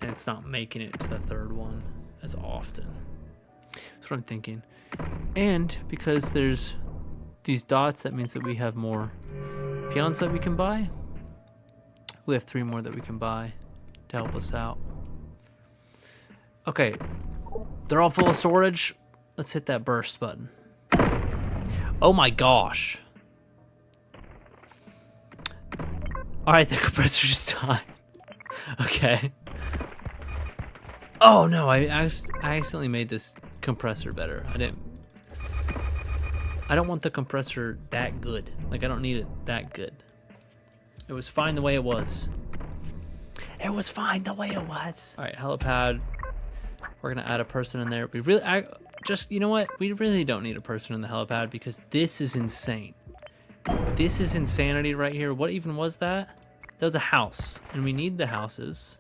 and it's not making it to the third one as often. That's what I'm thinking. And because there's these dots, that means that we have more peons that we can buy. We have 3 more that we can buy to help us out. Okay, they're all full of storage. Let's hit that burst button. Oh my gosh. All right, the compressor just died. Okay. Oh no, I accidentally made this compressor better. I don't want the compressor that good. Like, I don't need it that good. It was fine the way it was. It was fine the way it was. All right, helipad. We're gonna add a person in there. You know what? We really don't need a person in the helipad because this is insane. This is insanity right here. What even was that? That was a house, and we need the houses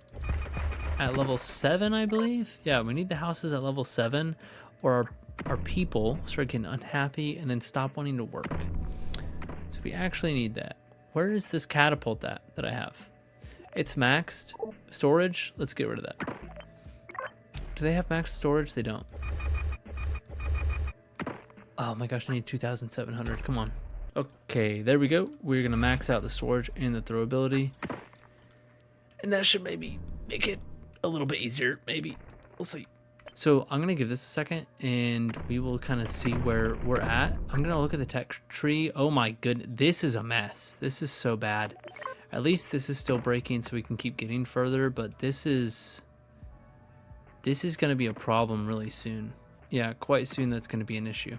at level 7, I believe. Yeah, we need the houses at level 7, or our people start getting unhappy and then stop wanting to work. So we actually need that. Where is this catapult that I have? It's maxed storage. Let's get rid of that. Do they have maxed storage? They don't. Oh my gosh, I need 2,700. Come on. Okay, there we go. We're gonna max out the storage and the throw ability, and that should maybe make it a little bit easier. Maybe. We'll see. So I'm gonna give this a second, and we will kind of see where we're at. I'm gonna look at the tech tree. Oh my goodness, this is a mess. This is so bad. At least this is still breaking, so we can keep getting further. But this is gonna be a problem really soon. Yeah, quite soon. That's gonna be an issue.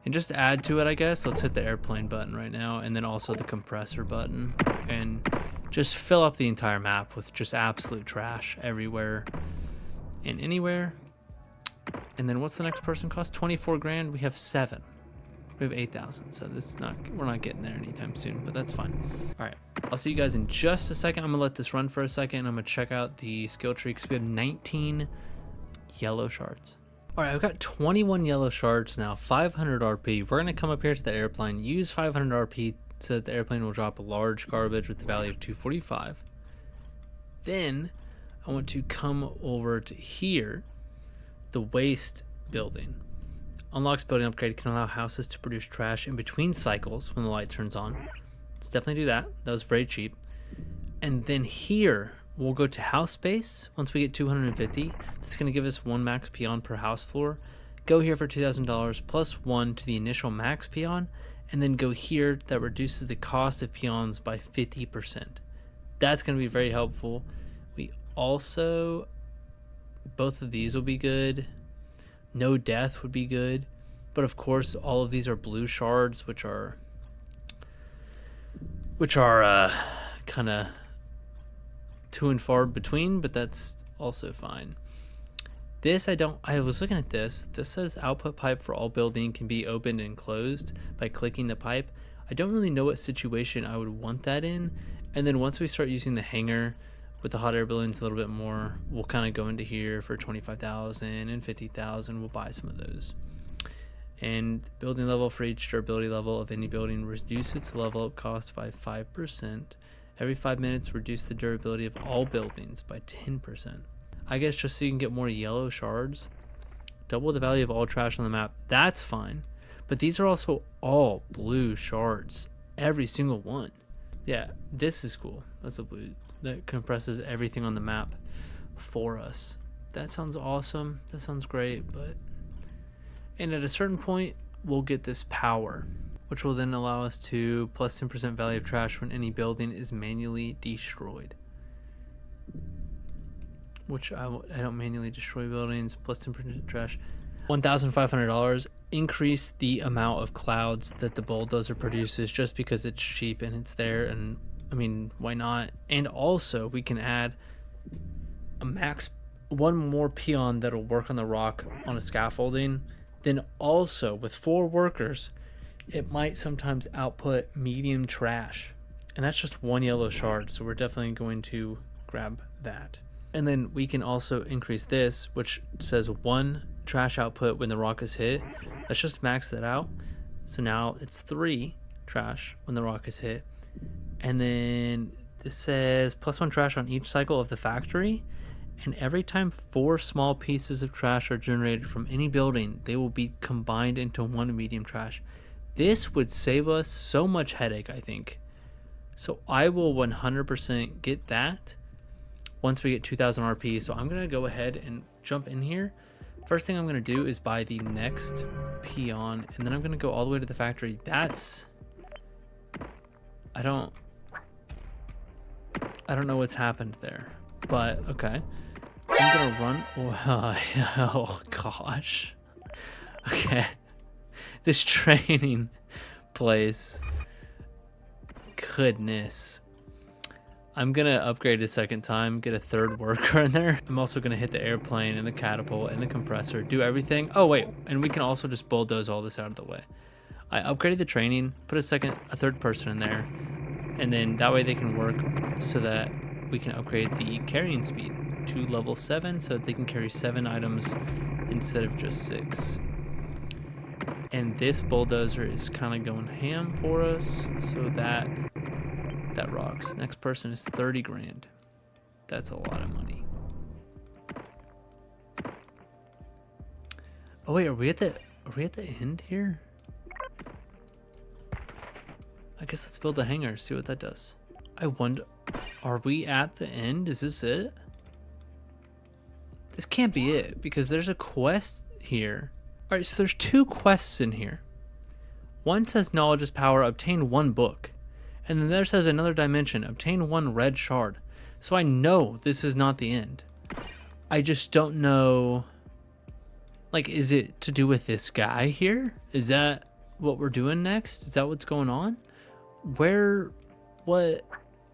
And just to add to it, I guess, let's hit the airplane button right now, and then also the compressor button, and just fill up the entire map with just absolute trash everywhere and anywhere. And then what's the next person cost? 24 grand. We have 7. We have 8,000. So we're not getting there anytime soon, but that's fine. All right, I'll see you guys in just a second. I'm gonna let this run for a second. I'm gonna check out the skill tree because we have 19 yellow shards. All right, I've got 21 yellow shards now, 500 RP. We're gonna come up here to the airplane, use 500 RP so that the airplane will drop a large garbage with the value of 245. Then I want to come over to here, the waste building. Unlocks building upgrade, can allow houses to produce trash in between cycles when the light turns on. Let's definitely do that. That was very cheap. And then here, we'll go to house space. Once we get 250, that's going to give us 1 max peon per house floor. Go here for $2,000 plus 1 to the initial max peon, and then go here. That reduces the cost of peons by 50%. That's going to be very helpful. We also, both of these will be good. No death would be good, but of course all of these are blue shards, which are kind of to and far between, but that's also fine. This I was looking at this. This says output pipe for all building can be opened and closed by clicking the pipe. I don't really know what situation I would want that in. And then once we start using the hangar with the hot air balloons a little bit more, we'll kind of go into here for 25,000 and 50,000. We'll buy some of those. And building level for each durability level of any building, reduce its level up cost by 5%. Every 5 minutes, reduce the durability of all buildings by 10%. I guess just so you can get more yellow shards. Double the value of all trash on the map. That's fine. But these are also all blue shards. Every single one. Yeah, this is cool. That's a blue. That compresses everything on the map for us. That sounds awesome. That sounds great. And at a certain point, we'll get this power, which will then allow us to plus 10% value of trash when any building is manually destroyed. Which I don't manually destroy buildings. Plus 10% trash. $1,500. Increase the amount of clouds that the bulldozer produces just because it's cheap and it's there. And I mean, why not? And also, we can add a max 1 more peon that'll work on the rock on a scaffolding. Then also, with 4 workers, it might sometimes output medium trash. And that's just 1 yellow shard, so we're definitely going to grab that. And then we can also increase this, which says 1 trash output when the rock is hit. Let's just max that out. So now it's 3 trash when the rock is hit. And then this says plus 1 trash on each cycle of the factory. And every time 4 small pieces of trash are generated from any building, they will be combined into 1 medium trash. This would save us so much headache, I think. So I will 100% get that once we get 2,000 RP. So I'm going to go ahead and jump in here. First thing I'm going to do is buy the next peon, and then I'm going to go all the way to the factory. I don't know what's happened there, but okay. I'm gonna run. Oh gosh. Okay. This training place. Goodness. I'm gonna upgrade a second time, get a third worker in there. I'm also gonna hit the airplane and the catapult and the compressor, do everything. Oh wait, and we can also just bulldoze all this out of the way. I upgraded the training, put a third person in there, and then that way they can work so that we can upgrade the carrying speed to level 7 so that they can carry 7 items instead of just 6. And this bulldozer is kind of going ham for us, so that rocks. Next person is 30 grand. That's a lot of money. Oh wait, are we at the end here? I guess let's build a hangar, see what that does. I wonder, are we at the end? Is this it? This can't be it, because there's a quest here. All right, so there's 2 quests in here. One says knowledge is power, obtain 1 book. And then there says another dimension, obtain 1 red shard. So I know this is not the end. I just don't know, like, is it to do with this guy here? Is that what we're doing next? Is that what's going on? Where, what?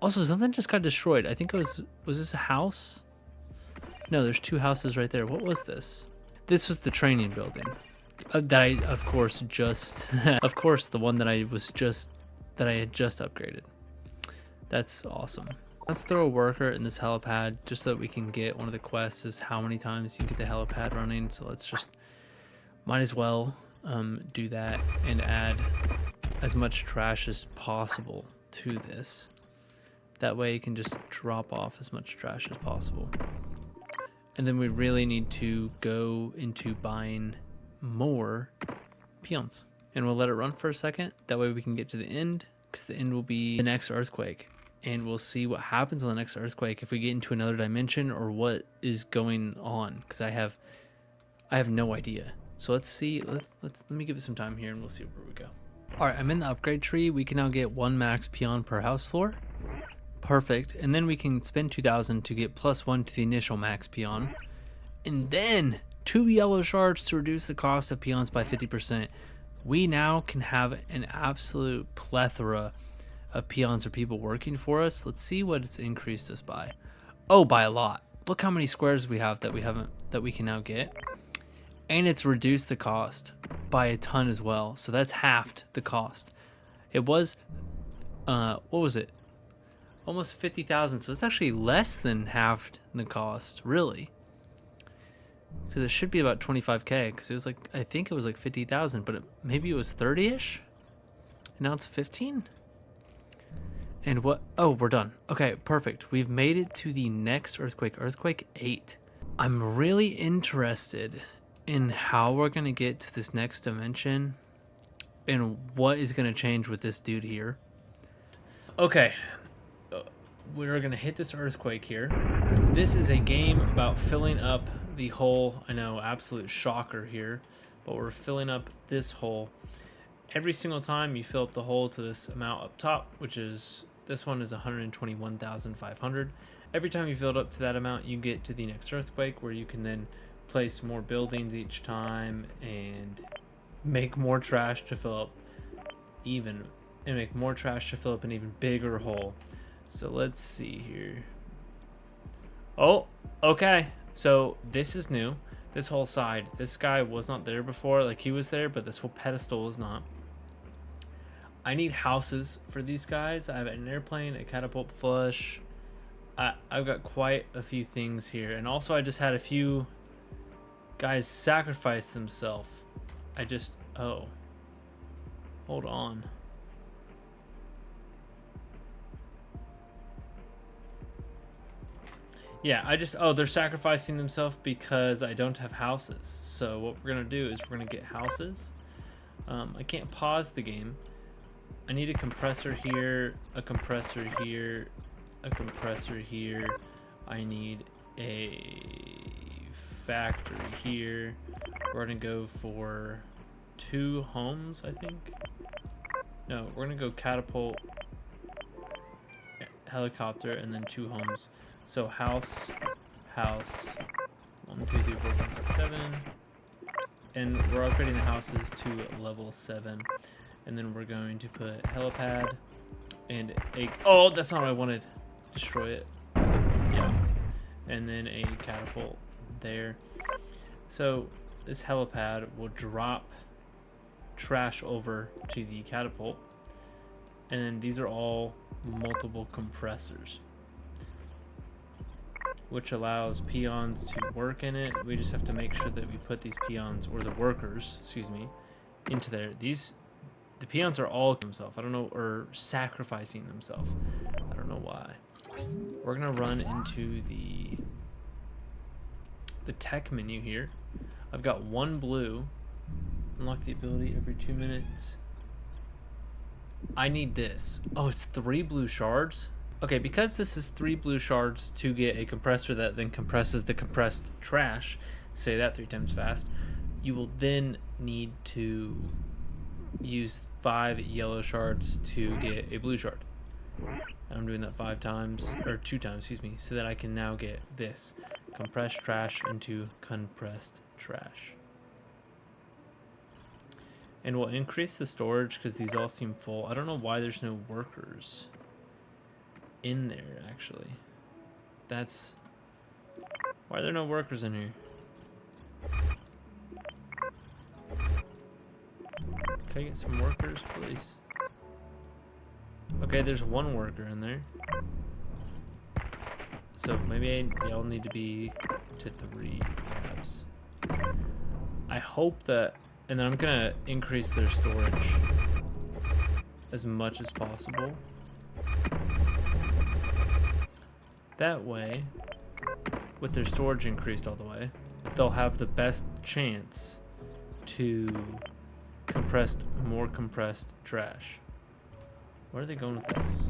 Also, something just got destroyed. I think it was this a house? No, there's 2 houses right there. What was this? This was the training building that I, of course, just, of course, the one that I had just upgraded. That's awesome. Let's throw a worker in this helipad just so that we can get one of the quests is how many times you get the helipad running. So let's just, might as well do that and add as much trash as possible to this. That way you can just drop off as much trash as possible. And then we really need to go into buying more peons. And we'll let it run for a second. That way we can get to the end, because the end will be the next earthquake. And we'll see what happens on the next earthquake, if we get into another dimension or what is going on, because I have no idea. So let's see. Let me give it some time here and we'll see where we go. All right, I'm in the upgrade tree. We can now get 1 max peon per house floor. Perfect. And then we can spend 2,000 to get +1 to the initial max peon. And then 2 yellow shards to reduce the cost of peons by 50%. We now can have an absolute plethora of peons or people working for us. Let's see what it's increased us by. Oh, by a lot. Look how many squares we have that we can now get. And it's reduced the cost by a ton as well. So that's halved the cost. It was, what was it? Almost 50,000. So it's actually less than halved the cost, really. Because it should be about 25k, because it was like, I think it was like 50,000, but maybe it was 30-ish? And now it's 15? And what? Oh, we're done. Okay, perfect. We've made it to the next earthquake, earthquake 8. I'm really interested in how we're going to get to this next dimension and what is going to change with this dude here. Okay, we're going to hit this earthquake here. This is a game about filling up the hole. I know, absolute shocker here, but we're filling up this hole. Every single time you fill up the hole to this amount up top, which is, this one is 121,500. Every time you fill it up to that amount, you get to the next earthquake, where you can then place more buildings each time and make more trash to fill up an even bigger hole. So let's see here. Oh, okay. So this is new. This whole side, this guy was not there before. Like, he was there, but this whole pedestal is not. I need houses for these guys. I have an airplane, a catapult flush. I've got quite a few things here. And also I just had a few guys sacrifice themselves. Oh. Hold on. Yeah, they're sacrificing themselves because I don't have houses. So what we're going to do is we're going to get houses. I can't pause the game. I need a compressor here, a compressor here, a compressor here. I need a factory here. We're going to go for 2 homes, I think. No, we're going to go catapult, helicopter, and then 2 homes. So house, house 1, 2, 3, 4, 5, 6, 7. And we're upgrading the houses to level 7. And then we're going to put helipad and a... Oh, that's not what I wanted. Destroy it. Yeah. And then a catapult there. So this helipad will drop trash over to the catapult. And then these are all multiple compressors, which allows peons to work in it. We just have to make sure that we put these peons, or the workers, excuse me, into there. The peons are all themselves. I don't know, or sacrificing themselves. I don't know why. We're gonna run into the tech menu here. I've got 1 blue. Unlock the ability every 2 minutes. I need this. Oh, it's 3 blue shards. Okay, because this is 3 blue shards to get a compressor that then compresses the compressed trash, say that 3 times fast, you will then need to use 5 yellow shards to get a blue shard. And I'm doing that 5 times, or 2 times, excuse me, so that I can now get this. Compressed trash into compressed trash. And we'll increase the storage because these all seem full. I don't know why there's no workers in there, actually. That's... Why are there no workers in here? Can I get some workers, please? Okay, there's 1 worker in there. So maybe they all need to be to 3, perhaps. I hope that... And then I'm gonna increase their storage as much as possible. That way, with their storage increased all the way, they'll have the best chance to more compressed trash. Where are they going with this?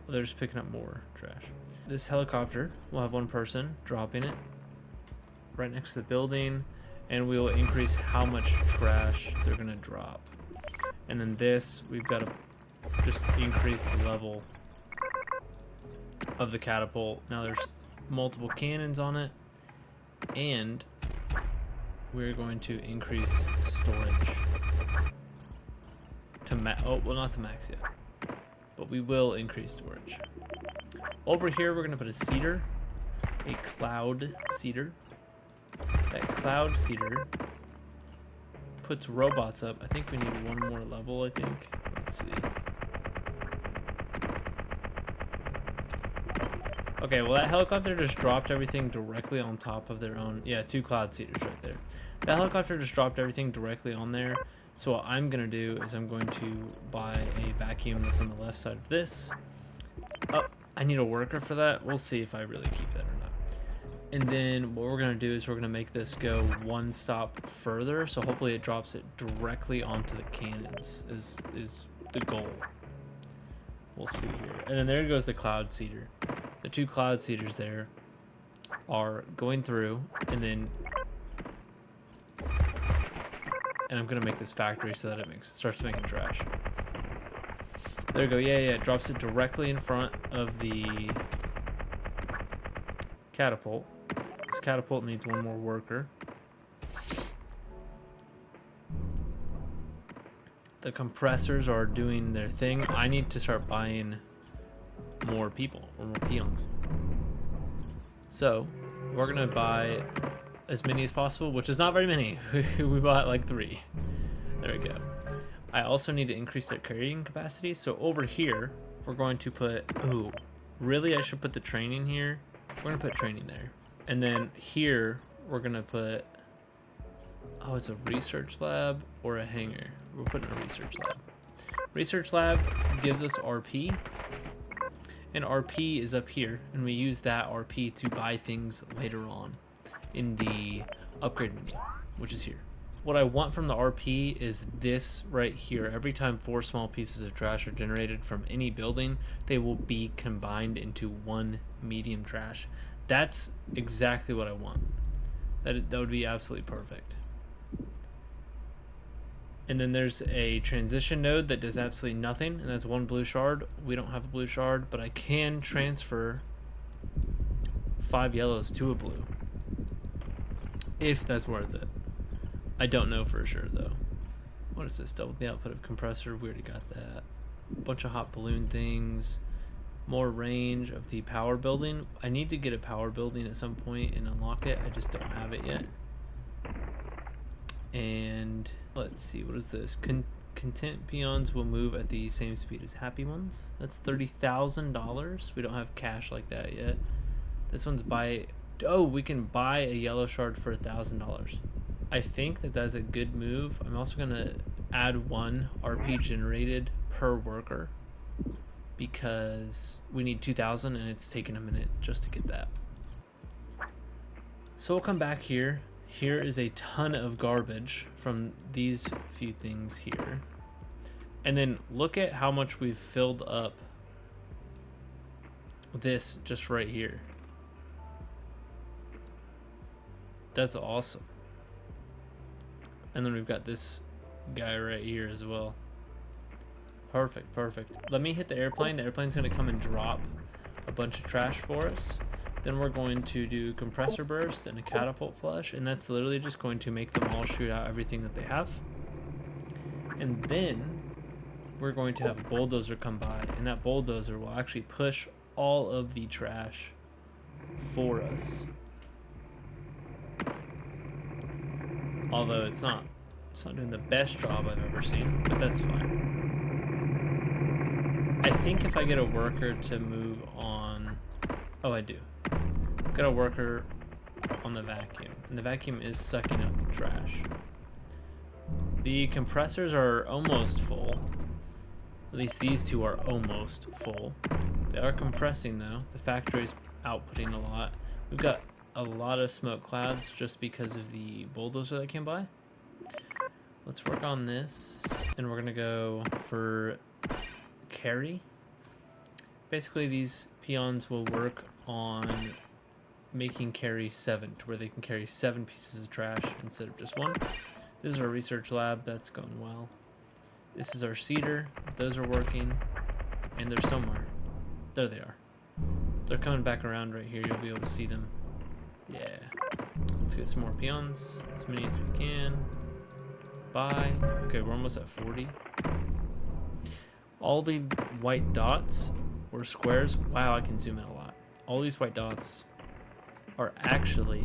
Oh, they're just picking up more trash. This helicopter will have 1 person dropping it right next to the building. And we will increase how much trash they're gonna drop. And then this, we've got to just increase the level of the catapult. Now there's multiple cannons on it, and we're going to increase storage to max. Oh, well, not to max yet, but we will increase storage. Over here, we're gonna put a seeder, a cloud seeder. That cloud seeder puts robots up. I think we need 1 more level, I think. Let's see. Okay, well that helicopter just dropped everything directly on top of their own. Yeah, 2 cloud seeders right there. That helicopter just dropped everything directly on there. So what I'm going to do is I'm going to buy a vacuum that's on the left side of this. Oh, I need a worker for that. We'll see if I really keep that or not. And then what we're going to do is we're going to make this go 1 stop further. So hopefully it drops it directly onto the cannons is the goal. We'll see here. And then there goes the cloud seeder. The 2 cloud seeders there are going through, and then... And I'm going to make this factory so that it starts making trash. There we go. Yeah, it drops it directly in front of the catapult. This catapult needs 1 more worker. The compressors are doing their thing. I need to start buying more people, or more peons. So we're gonna buy as many as possible, which is not very many. We bought like 3. There we go. I also need to increase their carrying capacity. So over here, we're going to put, ooh, really I should put the training here. We're gonna put training there. And then here, we're gonna put, oh, it's a research lab or a hangar. We're putting a research lab. Research lab gives us RP, and RP is up here, and we use that RP to buy things later on in the upgrade menu, which is here. What I want from the RP is this right here. Every time 4 small pieces of trash are generated from any building, they will be combined into 1 medium trash. That's exactly what I want. That would be absolutely perfect. And then there's a transition node that does absolutely nothing, and that's 1 blue shard. We don't have a blue shard, but I can transfer 5 yellows to a blue. If that's worth it. I don't know for sure though. What is this? Double the output of compressor. We already got that. A bunch of hot balloon things. More range of the power building. I need to get a power building at some point and unlock it. I just don't have it yet. And let's see, what is this? Content peons will move at the same speed as happy ones. That's $30,000. We don't have cash like that yet. This one's buy. Oh, we can buy a yellow shard for $1,000. I think that that's a good move. I'm also gonna add 1 RP generated per worker because we need 2,000 and it's taken a minute just to get that. So we'll come back here. Here is a ton of garbage from these few things here. And then look at how much we've filled up this just right here. That's awesome. And then we've got this guy right here as well. Perfect, perfect. Let me hit the airplane. The airplane's gonna come and drop a bunch of trash for us. Then we're going to do compressor burst and a catapult flush, and that's literally just going to make them all shoot out everything that they have. And then we're going to have a bulldozer come by, and that bulldozer will actually push all of the trash for us. Although it's not doing the best job I've ever seen, but that's fine. I think if I get a worker to move on, oh, I do. Got a worker on the vacuum, and the vacuum is sucking up trash. The compressors are almost full. At least these two are almost full. They are compressing though. The factory's outputting a lot. We've got a lot of smoke clouds just because of the bulldozer that came by. Let's work on this, and we're gonna go for carry. Basically, these peons will work on making carry 7 to where they can carry 7 pieces of trash instead of just 1. This is our research lab. That's going well. This is our seeder. Those are working, and they're somewhere. There they are. They're coming back around right here. You'll be able to see them. Yeah. Let's get some more peons, as many as we can. Bye. Okay, we're almost at 40. All the white dots or squares. Wow, I can zoom in a lot. All these white dots are actually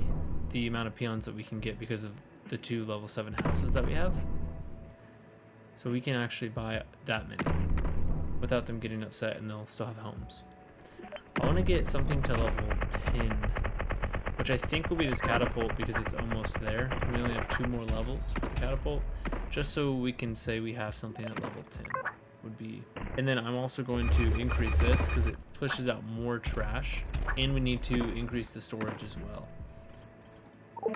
the amount of peons that we can get because of the 2 level 7 houses that we have. So we can actually buy that many without them getting upset, and they'll still have homes. I want to get something to level 10, which I think will be this catapult because it's almost there. We only have 2 more levels for the catapult, just so we can say we have something at level 10 would be. And then I'm also going to increase this because it pushes out more trash, and we need to increase the storage as well. I'm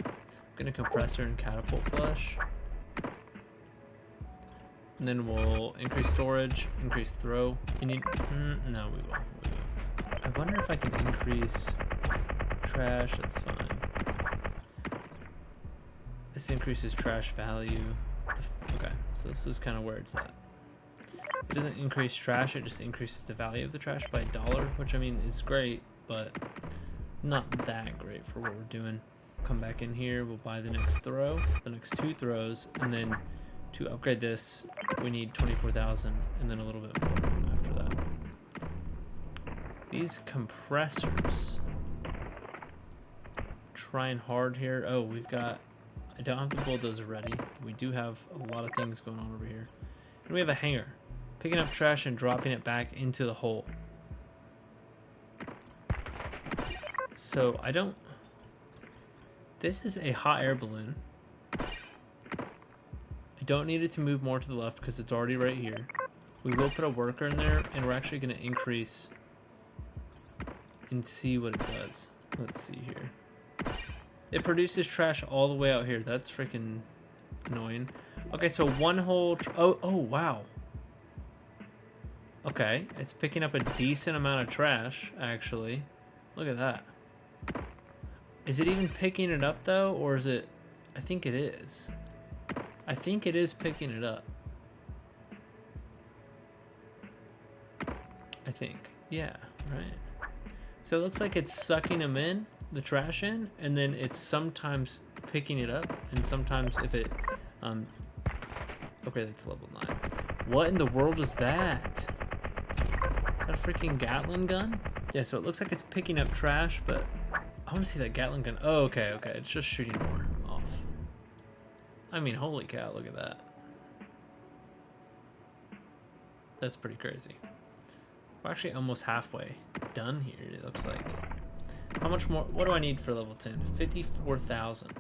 gonna compressor and catapult flush, and then we'll increase storage, increase throw. You need no, we will. I wonder if I can increase trash. That's fine. This increases trash value. Okay, so this is kind of where it's at. It doesn't increase trash, it just increases the value of the trash by $1, which I mean is great, but not that great for what we're doing. Come back in here, we'll buy the next throw, the next 2 throws, and then to upgrade this, we need 24,000 and then a little bit more after that. These compressors, trying hard here. Oh, I don't have the bulldozer ready. We do have a lot of things going on over here. And we have a hanger. Picking up trash and dropping it back into the hole. So I don't... This is a hot air balloon. I don't need it to move more to the left because it's already right here. We will put a worker in there, and we're actually going to increase and see what it does. Let's see here. It produces trash all the way out here. That's freaking annoying. Okay, so 1 whole... Oh, wow. Okay, it's picking up a decent amount of trash, actually. Look at that. Is it even picking it up, though, or is it... I think it is. I think it is picking it up. I think. Yeah, right. So it looks like it's sucking them in, the trash in, and then it's sometimes picking it up, and sometimes if it okay, that's level 9. What in the world is that? Is that a freaking Gatling gun? Yeah, so it looks like it's picking up trash, but I want to see that Gatling gun. Oh, okay, okay, it's just shooting more off. I mean, holy cow, look at that. That's pretty crazy. We're actually almost halfway done here, it looks like. How much more? What do I need for level 10? 54,000.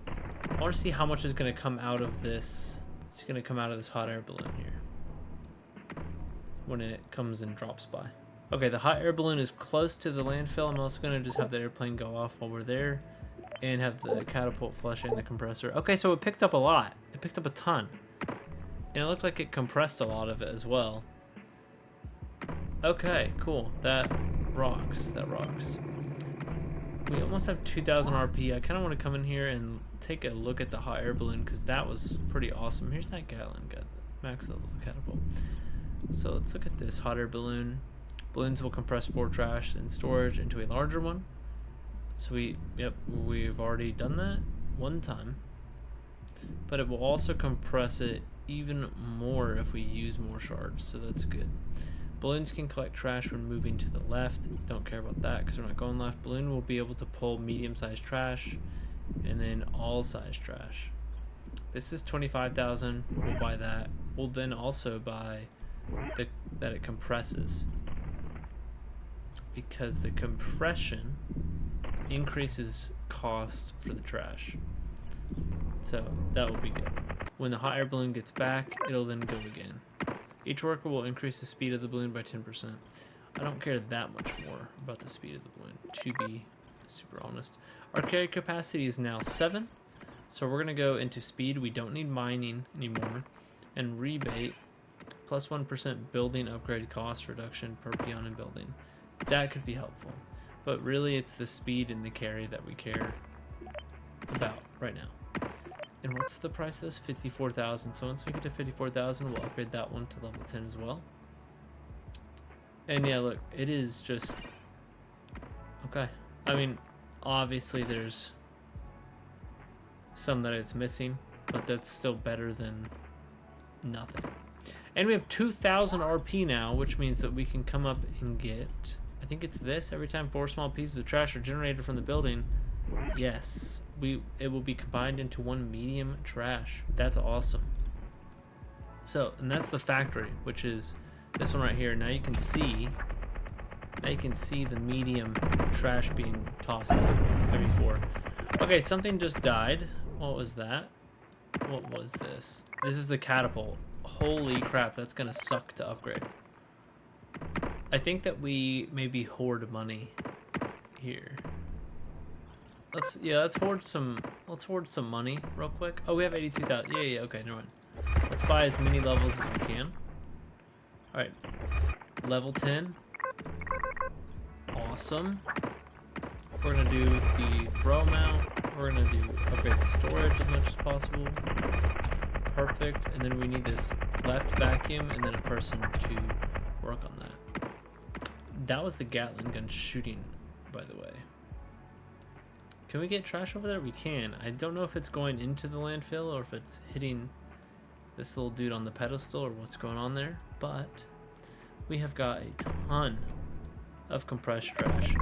I want to see how much is going to come out of this. It's going to come out of this hot air balloon here when it comes and drops by. Okay, the hot air balloon is close to the landfill. I'm also going to just have the airplane go off while we're there and have the catapult flush in the compressor. Okay, so it picked up a lot. It picked up a ton. And it looked like it compressed a lot of it as well. Okay, cool. That rocks. That rocks. We almost have 2,000 RP. I kind of want to come in here and take a look at the hot air balloon because that was pretty awesome. Here's that Gatling gun, max level catapult. So let's look at this hot air balloon. Balloons will compress 4 trash and storage into a larger one. So we've already done that one time. But it will also compress it even more if we use more shards, so that's good. Balloons can collect trash when moving to the left. Don't care about that because we're not going left. Balloon will be able to pull medium-sized trash and then all-size trash. This is 25,000. We'll buy that. We'll then also buy that it compresses because the compression increases cost for the trash. So that will be good. When the hot air balloon gets back, it'll then go again. Each worker will increase the speed of the balloon by 10%. I don't care that much more about the speed of the balloon, to be super honest. Our carry capacity is now 7, so we're gonna go into speed. We don't need mining anymore. And rebate, plus 1% building upgrade cost reduction per peon in building. That could be helpful. But really it's the speed and the carry that we care about right now. And what's the price of this? 54,000. So once we get to 54,000, we'll upgrade that one to level 10 as well. And yeah, look, it is just okay. I mean, obviously there's some that it's missing, but that's still better than nothing. And we have 2,000 RP now, which means that we can come up and get, I think it's this, every time 4 small pieces of trash are generated from the building. Yes, it will be combined into 1 medium trash. That's awesome. So, and that's the factory, which is this one right here. Now you can see the medium trash being tossed every 4. Okay, something just died. What was that? What was this? This is the catapult. Holy crap, that's gonna suck to upgrade. I think that we maybe hoard money here. Let's hoard some money real quick. Oh, we have 82,000. Yeah, okay, never mind. Let's buy as many levels as we can. All right, level 10. Awesome. We're gonna do the throw mount. We're gonna do upgrade storage as much as possible. Perfect. And then we need this left vacuum and then a person to work on that. That was the Gatling gun shooting, by the way. Can we get trash over there? We can. I don't know if it's going into the landfill or if it's hitting this little dude on the pedestal or what's going on there, but we have got a ton of compressed trash.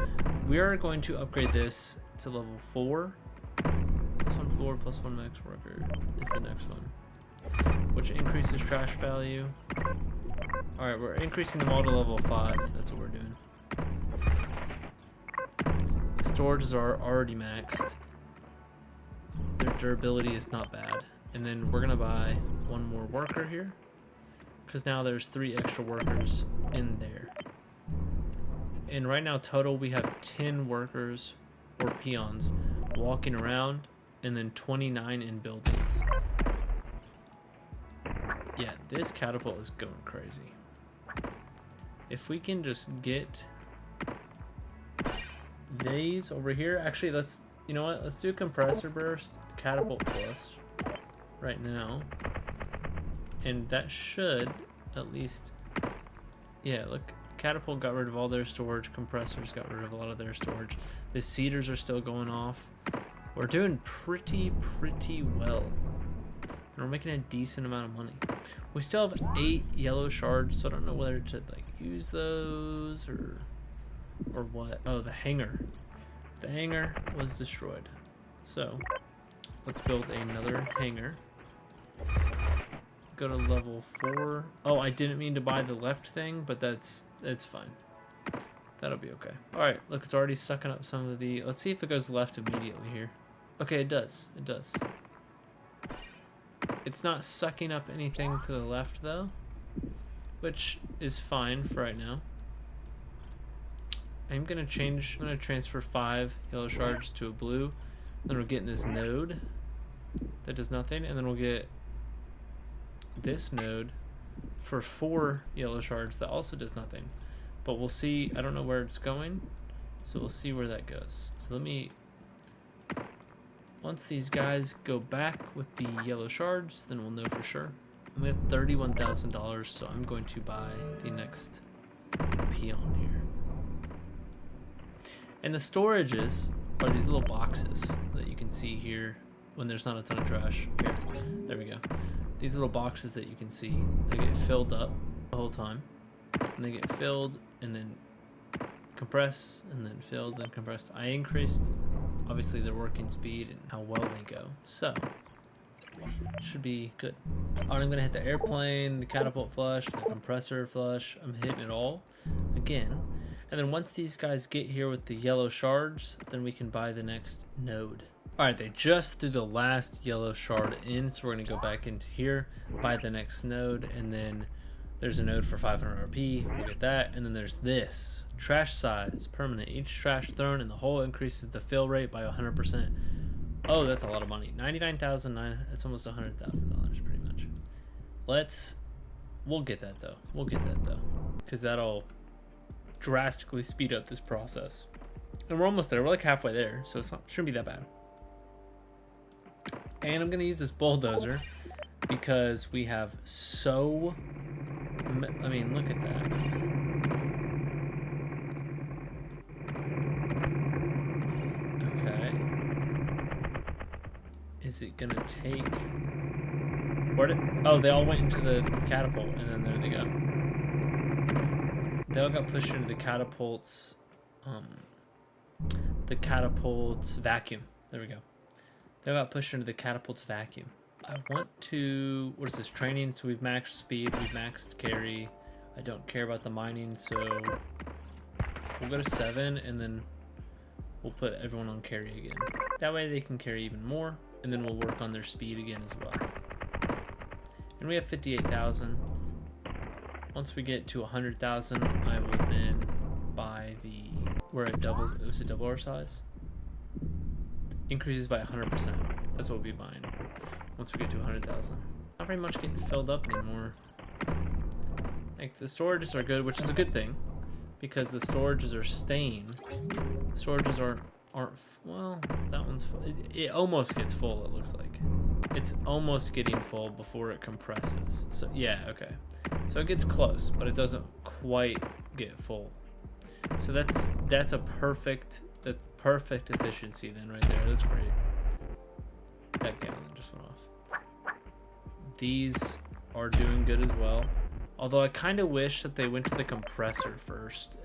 We are going to upgrade this to level 4. Plus 1 floor, plus 1 max worker is the next one, which increases trash value. All right, we're increasing them all to level 5. That's what we're doing. Storages are already maxed. Their durability is not bad. And then we're gonna buy 1 more worker here, because now there's 3 extra workers in there. And right now total we have 10 workers or peons walking around, and then 29 in buildings. Yeah, this catapult is going crazy. If we can just get these over here, actually you know what, let's do compressor burst catapult plus right now, and that should at least, yeah, look, Catapult got rid of all their storage. Compressors got rid of a lot of their storage. The seeders are still going off. We're doing pretty well. And we're making a decent amount of money. We still have 8 yellow shards, so I don't know whether to like use those or what. Oh, the hangar. The hangar was destroyed. So let's build another hangar. Go to level 4. Oh, I didn't mean to buy the left thing, but it's fine. That'll be okay. All right, look, it's already sucking up some of the. Let's see if it goes left immediately here. Okay, it does. It does. It's not sucking up anything to the left though, which is fine for right now. I'm gonna transfer 5 yellow shards to a blue. Then we're getting this node that does nothing, and then we'll get this node for 4 yellow shards that also does nothing. But we'll see. I don't know where it's going, so we'll see where that goes. So let me. Once these guys go back with the yellow shards, then we'll know for sure. We have $31,000, so I'm going to buy the next peon here. And the storages are these little boxes that you can see here when there's not a ton of trash. Here, there we go. These little boxes that you can see, they get filled up the whole time. And they get filled and then compress and then filled and compressed. I increased obviously their working speed and how well they go, so should be good. All right, I'm gonna hit the airplane, the catapult flush, the compressor flush. I'm hitting it all again, and then once these guys get here with the yellow shards, then we can buy the next node. All right, they just threw the last yellow shard in, so we're gonna go back into here, buy the next node, and then there's a node for 500 RP. We'll get that, and then there's this. Trash size, permanent. Each trash thrown in the hole increases the fill rate by 100%. Oh, that's a lot of money. 99,009. That's almost $100,000 pretty much. We'll get that though. We'll get that though, because that'll drastically speed up this process. And we're almost there. We're like halfway there, so shouldn't be that bad. And I'm gonna use this bulldozer because we have so. I mean, look at that. Is it gonna take? Where did? Oh, they all went into the catapult, and then there they go. They all got pushed into the catapult's vacuum. There we go. They all got pushed into the catapult's vacuum. I want to. What is this? Training. So we've maxed speed. We've maxed carry. I don't care about the mining, so we'll go to 7, and then we'll put everyone on carry again. That way they can carry even more. And then we'll work on their speed again as well. And we have 58,000. Once we get to 100,000, I will then buy the. We're at double. It was a double our size. Increases by 100%. That's what we'll be buying once we get to 100,000. Not very much getting filled up anymore. Like the storages are good, which is a good thing, because the storages are staying. Storages aren't well, that one's full. It almost gets full, it looks like. It's almost getting full before it compresses. So yeah, okay. So it gets close, but it doesn't quite get full. So that's a perfect efficiency then right there. That's great. That gallon just went off. These are doing good as well. Although I kind of wish that they went to the compressor first.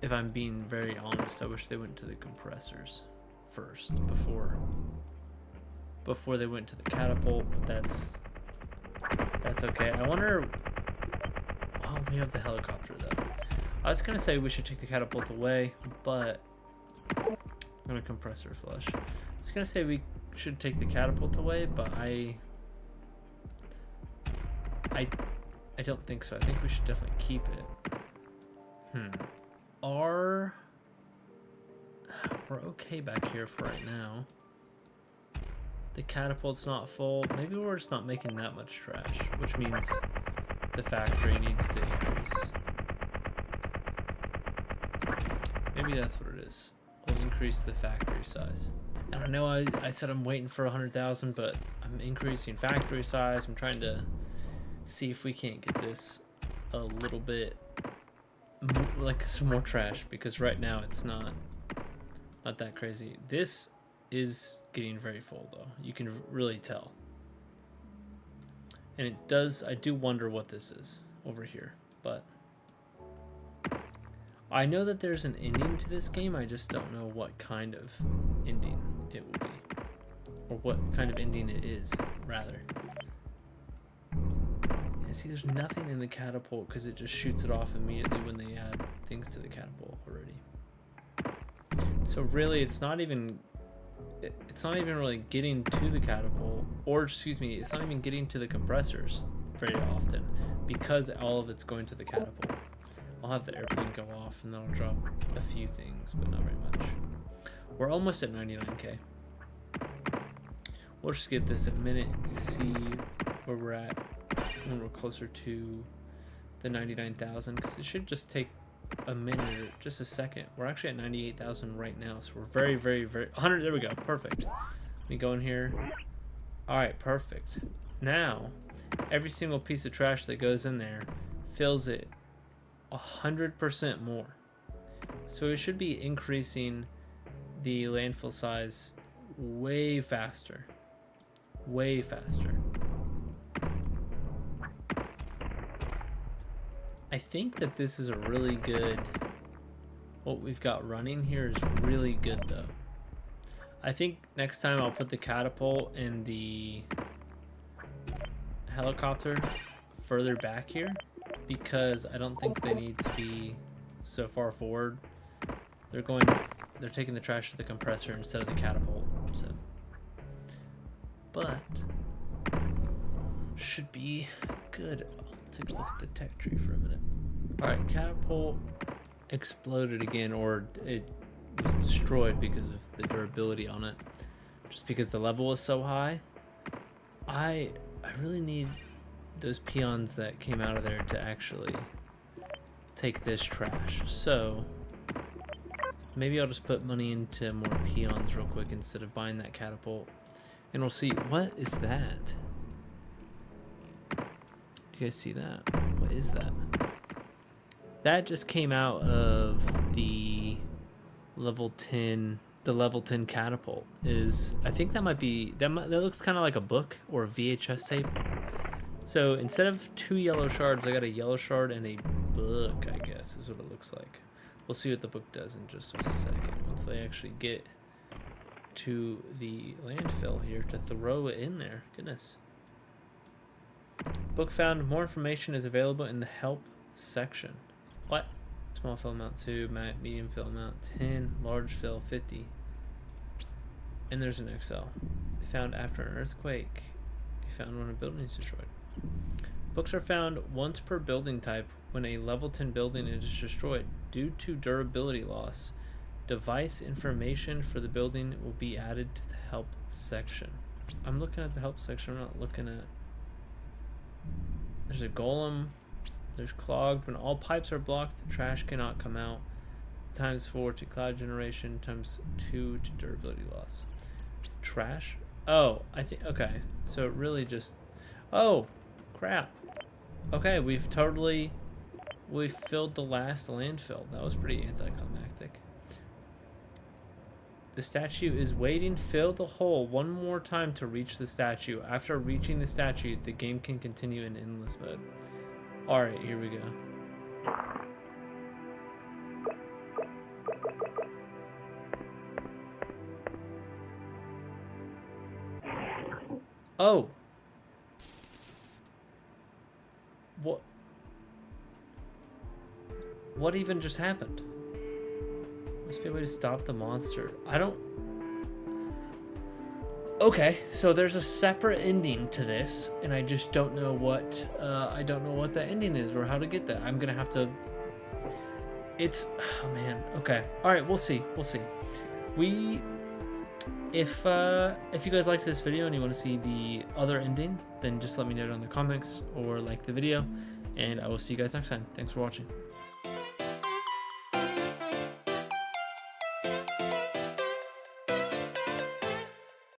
If I'm being very honest, I wish they went to the compressors first before they went to the catapult, but that's okay. I wonder. Oh, we have the helicopter though. I was gonna say we should take the catapult away, but I'm gonna compressor flush. I was gonna say we should take the catapult away, but I don't think so. I think we should definitely keep it. We're okay back here for right now. The catapult's not full. Maybe we're just not making that much trash, which means the factory needs to increase. Maybe that's what it is. We'll increase the factory size. And I know I said I'm waiting for 100,000, but I'm increasing factory size. I'm trying to see if we can't get this a little bit like some more trash, because right now it's not that crazy. This is getting very full though. You can really tell. And it does, I do wonder what this is over here, but I know that there's an ending to this game. I just don't know what kind of ending it will be, or what kind of ending it is, rather. And see, there's nothing in the catapult because it just shoots it off immediately when they add things to the catapult already. So really, it's not even really getting to the catapult, or excuse me, it's not even getting to the compressors very often because all of it's going to the catapult. I'll have the airplane go off and then I'll drop a few things, but not very much. We're almost at 99k. We'll just give this a minute and see where we're at when we're closer to the 99,000, because it should just take a minute or just a second. We're actually at 98,000 right now, so we're very 100. There we go. Perfect. Let me go in here. All right, perfect. Now every single piece of trash that goes in there fills it 100% more, so it should be increasing the landfill size way faster. I think that this is a really good, what we've got running here is really good though. I think next time I'll put the catapult and the helicopter further back here, because I don't think they need to be so far forward. They're taking the trash to the compressor instead of the catapult, so. But should be good. I'll take a look at the tech tree for a minute. All right, catapult exploded again, or it was destroyed because of the durability on it, just because the level is so high. I really need those peons that came out of there to actually take this trash. So maybe I'll just put money into more peons real quick instead of buying that catapult, and we'll see. What is that? Do you guys see that? What is that? That just came out of the level 10. The level 10 catapult is, I think that might be, that looks kind of like a book or a VHS tape. So instead of 2 yellow shards, I got a yellow shard and a book, I guess is what it looks like. We'll see what the book does in just a second once they actually get to the landfill here to throw it in there. Goodness. Book found. More information is available in the help section. What? Small fill amount 2, medium fill amount 10, large fill 50. And there's an XL. Found after an earthquake. You found when a building is destroyed. Books are found once per building type when a level 10 building is destroyed due to durability loss. Device information for the building will be added to the help section. I'm looking at the help section. I'm not looking at... There's a golem. There's clogged. When all pipes are blocked, trash cannot come out. ×4 to cloud generation, ×2 to durability loss. Trash? Oh, I think, okay. So it really just, oh, crap. Okay, we've filled the last landfill. That was pretty anticlimactic. The statue is waiting. Fill the hole one more time to reach the statue. After reaching the statue, the game can continue in endless mode. Alright, here we go. Oh! What even just happened? Must be a way to stop the monster. I don't... Okay, so there's a separate ending to this, and I just don't know what that ending is or how to get that. I'm gonna have to... It's... Oh, man. Okay. Alright, we'll see. If you guys liked this video and you want to see the other ending, then just let me know down in the comments or like the video, and I will see you guys next time. Thanks for watching.